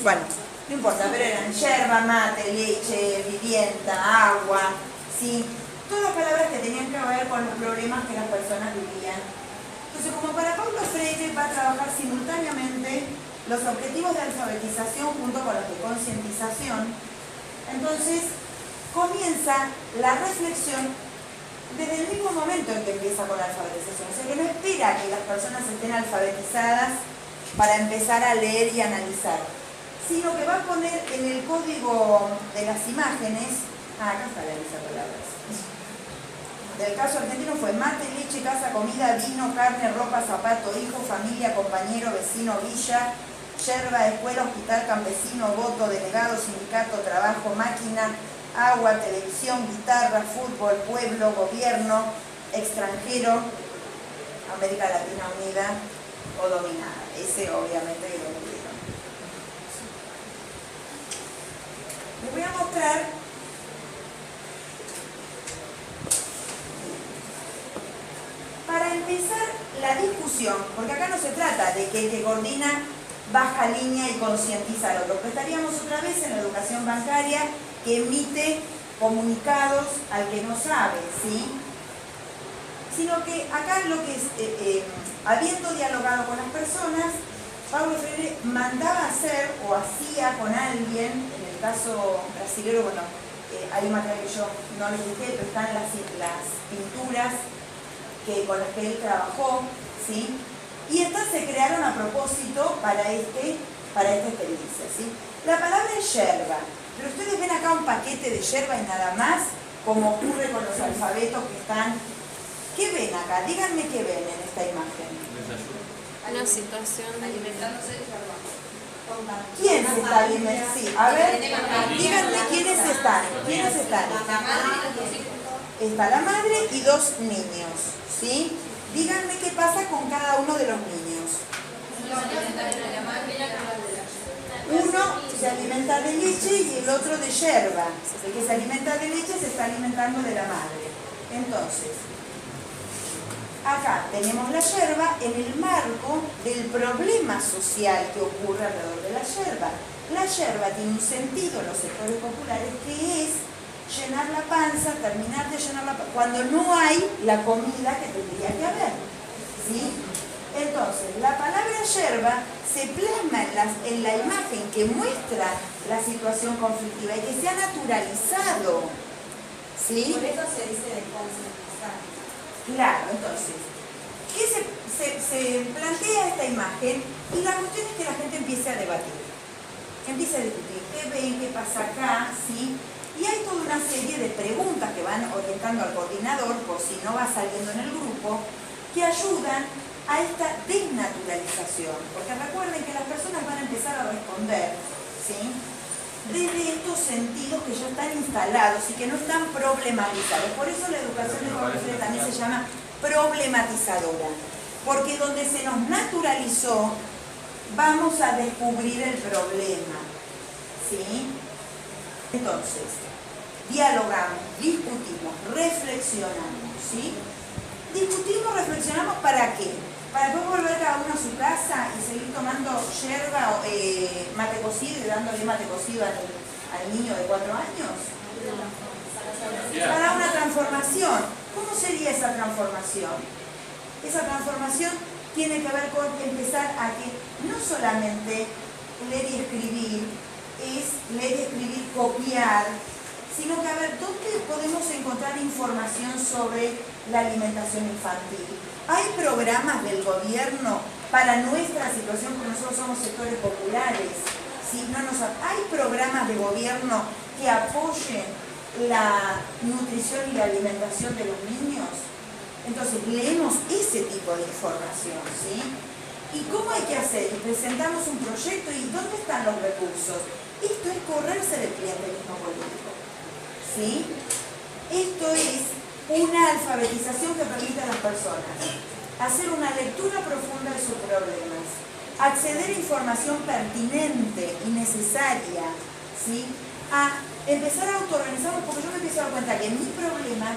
[SPEAKER 1] Bueno, no importa, pero eran yerba, mate, leche, vivienda, agua, ¿sí? Todas palabras que tenían que ver con los problemas que las personas vivían. Entonces, como para Paulo Freire va a trabajar simultáneamente los objetivos de alfabetización junto con los de concientización, entonces comienza la reflexión desde el mismo momento en que empieza con la alfabetización. O sea, que no espera que las personas estén alfabetizadas para empezar a leer y analizar, sino que va a poner en el código de las imágenes, acá está la lista de palabras. Del caso argentino fue mate, leche, casa, comida, vino, carne, ropa, zapato, hijo, familia, compañero, vecino, villa, yerba, escuela, hospital, campesino, voto, delegado, sindicato, trabajo, máquina, agua, televisión, guitarra, fútbol, pueblo, gobierno, extranjero, América Latina Unida o dominada. Ese obviamente que lo olvidaron. Les voy a mostrar para empezar la discusión, porque acá no se trata de que el que coordina baja línea y concientiza al otro, pero estaríamos otra vez en la educación bancaria que emite comunicados al que no sabe, ¿sí? Sino que acá lo que es, habiendo dialogado con las personas, Paulo Freire mandaba hacer o hacía con alguien, en el caso brasilero, bueno, hay un material que yo no les dije, pero están las pinturas con las que él trabajó, ¿sí? Y estas se crearon a propósito para esta experiencia, ¿sí? La palabra es yerba, pero ustedes ven acá un paquete de yerba y nada más, como ocurre con los alfabetos que están. ¿Qué ven acá? Díganme qué ven en esta imagen.
[SPEAKER 5] Una situación
[SPEAKER 6] Alimentándose de yerba.
[SPEAKER 1] ¿Quién se está alimentando? Sí, a ver, díganme quiénes están. ¿Quiénes están?
[SPEAKER 6] La madre y los hijos.
[SPEAKER 1] Está la madre y dos niños, ¿sí? Díganme qué pasa con cada uno de los niños. Uno se alimenta de leche y el otro de yerba. El que se alimenta de leche se está alimentando de la madre. Entonces, acá tenemos la yerba en el marco del problema social que ocurre alrededor de la yerba. La yerba tiene un sentido en los sectores populares que es llenar la panza, terminar de llenar la panza, cuando no hay la comida que tendría que haber, ¿sí? Entonces, Entonces, la palabra yerba se plasma en la imagen que muestra la situación conflictiva y que se ha naturalizado. ¿Sí?
[SPEAKER 8] Por eso se dice de concientizar.
[SPEAKER 1] Claro, entonces, ¿qué se plantea esta imagen? Y la cuestión es que la gente empiece a debatir. Empieza a discutir qué ven, qué pasa acá, ¿sí? Y hay toda una serie de preguntas que van orientando al coordinador, por si no va saliendo en el grupo, que ayudan a esta desnaturalización. Porque recuerden que las personas van a empezar a responder, ¿sí? Desde estos sentidos que ya están instalados y que no están problematizados. Por eso la educación de Jorge también se llama problematizadora. Porque donde se nos naturalizó, vamos a descubrir el problema, ¿sí? Entonces, dialogamos, discutimos, reflexionamos, ¿sí? Discutimos, reflexionamos, ¿para qué? Para después volver cada uno a su casa y seguir tomando yerba o mate cocido y dándole mate cocido al niño de 4 años. Para una transformación. ¿Cómo sería esa transformación? Esa transformación tiene que ver con empezar a que no solamente leer y escribir es leer y escribir, copiar, sino que a ver, ¿dónde podemos encontrar información sobre la alimentación infantil? ¿Hay programas del gobierno para nuestra situación, porque nosotros somos sectores populares? ¿Sí? ¿Hay programas de gobierno que apoyen la nutrición y la alimentación de los niños? Entonces, leemos ese tipo de información, ¿sí? ¿Y cómo hay que hacer? Presentamos un proyecto y ¿dónde están los recursos? Esto es correrse del clientelismo político, ¿sí? Esto es una alfabetización que permite a las personas hacer una lectura profunda de sus problemas, acceder a información pertinente y necesaria, ¿sí? A empezar a autoorganizarnos, porque yo me empiezo a dar cuenta que mi problema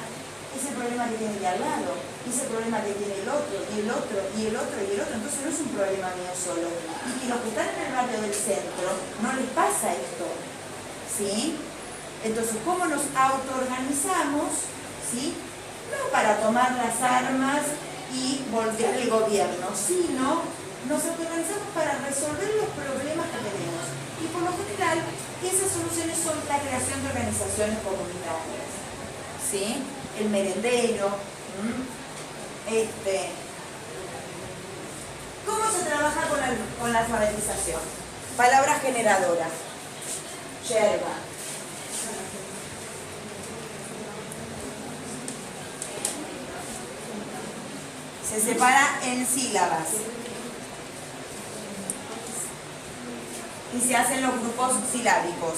[SPEAKER 1] es el problema que tiene el de al lado, es el problema que tiene el otro, y el otro, y el otro, y el otro. Entonces no es un problema mío solo. Y que los que están en el barrio del centro no les pasa esto, ¿sí? Entonces, ¿cómo nos autoorganizamos? ¿Sí? No para tomar las armas y voltear el gobierno, sino nos autoorganizamos para resolver los problemas que tenemos. Y por lo general, esas soluciones son la creación de organizaciones comunitarias, ¿sí? El merendero, ¿Cómo se trabaja con la alfabetización? Palabras generadoras. Yerba. Se separa en sílabas. Y se hacen los grupos silábicos.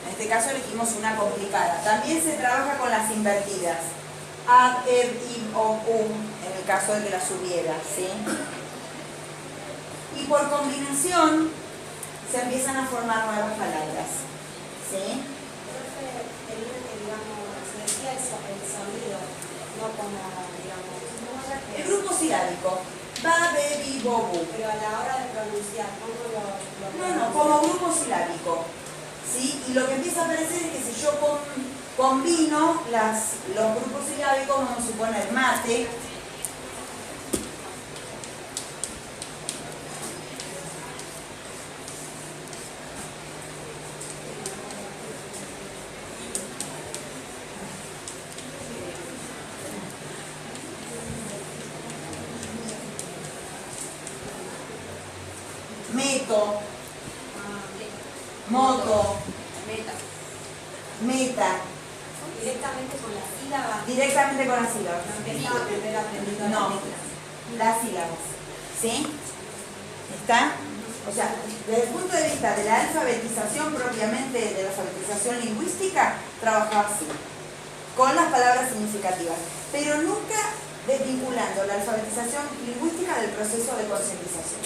[SPEAKER 1] En este caso elegimos una complicada. También se trabaja con las invertidas. Ad, ed, id, o, en el caso de que las hubiera, ¿sí? Y por combinación se empiezan a formar nuevas palabras, ¿sí?
[SPEAKER 8] El sonido, no como, digamos,
[SPEAKER 1] El grupo silábico. Ba, be, bi, bo, bu.
[SPEAKER 8] pero a la hora de pronunciar, ¿cómo lo
[SPEAKER 1] No, como grupo silábico, ¿sí? Y lo que empieza a aparecer es que si yo combino los grupos silábicos, vamos a suponer mate, meto, moto, meta.
[SPEAKER 8] directamente con la sílaba?
[SPEAKER 1] Directamente con las sílabas.
[SPEAKER 8] Empezaba primero aprendiendo las
[SPEAKER 1] No,
[SPEAKER 8] letras.
[SPEAKER 1] las sílabas. ¿Sí? ¿Está? O sea, desde el punto de vista de la alfabetización propiamente, de la alfabetización lingüística, trabajaba así, con las palabras significativas, pero nunca desvinculando la alfabetización lingüística del proceso de concientización,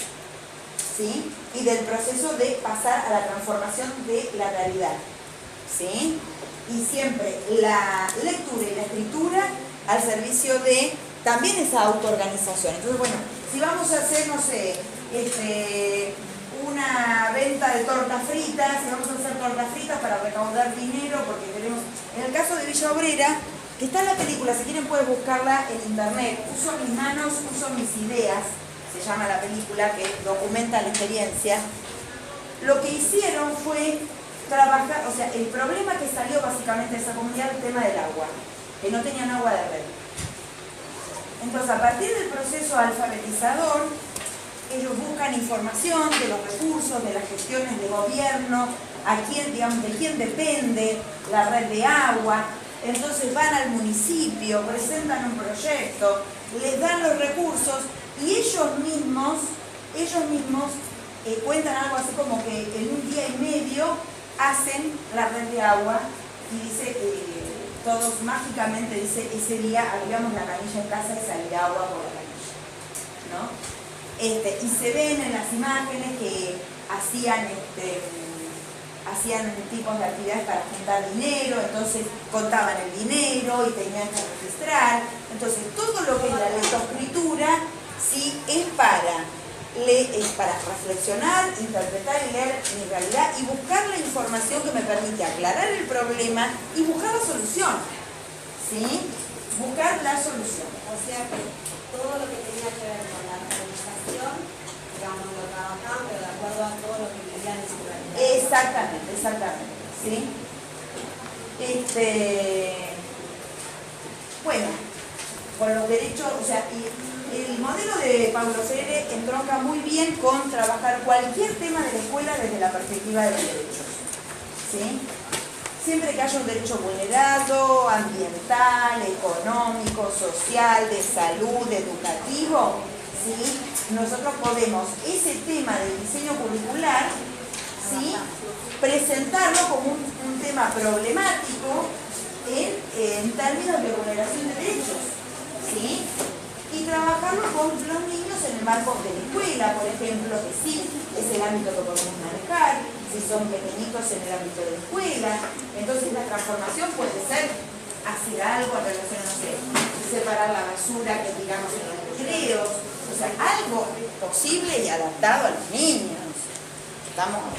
[SPEAKER 1] ¿sí? Y del proceso de pasar a la transformación de la realidad, ¿sí? Y siempre la lectura y la escritura al servicio de también esa autoorganización. Entonces, bueno, si vamos a hacer, no sé, una venta de tortas fritas, si vamos a hacer tortas fritas para recaudar dinero, porque queremos... En el caso de Villa Obrera, que está en la película, si quieren pueden buscarla en internet, Uso mis manos, uso mis ideas, se llama la película, que documenta la experiencia. Lo que hicieron fue trabajar, o sea, el problema que salió básicamente de esa comunidad, el tema del agua, que no tenían agua de red. Entonces, a partir del proceso alfabetizador, ellos buscan información de los recursos, de las gestiones de gobierno, a quién, digamos, de quién depende la red de agua. Entonces van al municipio, presentan un proyecto, les dan los recursos y ellos mismos cuentan algo así como que en un día y medio hacen la red de agua y dice, todos mágicamente, dice, ese día abríamos la canilla en casa y salía agua por la canilla, ¿no? Y se ven en las imágenes que hacían tipos de actividades para juntar dinero, entonces contaban el dinero y tenían que registrar. Entonces todo lo que es la lectoescritura sí es para reflexionar, interpretar y leer mi realidad y buscar la información que me permite aclarar el problema y buscar la solución. ¿Sí? Buscar la solución.
[SPEAKER 8] O sea que todo lo que tenía que ver con la organización, digamos, lo trabajaban, pero de acuerdo a todo lo que vivían en su realidad.
[SPEAKER 1] Exactamente, ¿sí? Bueno, con los derechos, o sea, y el modelo de Paulo Freire entronca muy bien con trabajar cualquier tema de la escuela desde la perspectiva de los derechos, ¿sí? Siempre que haya un derecho vulnerado, ambiental, económico, social, de salud, educativo, ¿sí? Nosotros podemos ese tema del diseño curricular, ¿sí? Presentarlo como un tema problemático en términos de vulneración de derechos, ¿sí? Y trabajarlo con los niños en el marco de la escuela, por ejemplo, que sí, es el ámbito que podemos manejar, si son pequeñitos en el ámbito de la escuela. Entonces la transformación puede ser hacer algo en relación a, no sé, separar la basura que tiramos en los recreos, o sea, algo posible y adaptado a los niños. Estamos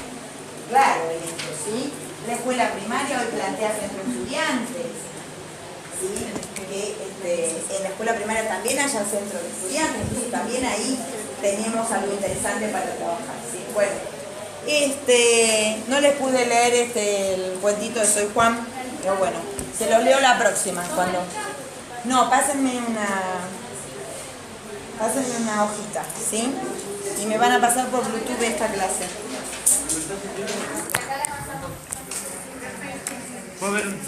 [SPEAKER 1] claros en esto, ¿sí? La escuela primaria hoy plantea centro de estudiantes, ¿sí? Que en la escuela primaria también haya centro de estudiantes, entonces también ahí tenemos algo interesante para trabajar, ¿sí? Bueno, no les pude leer el cuentito de Soy Juan, pero bueno, se los leo la próxima, cuando... No, pásenme una hojita, ¿sí? Y me van a pasar por Bluetooth esta clase.
[SPEAKER 7] ¿Puedo ver un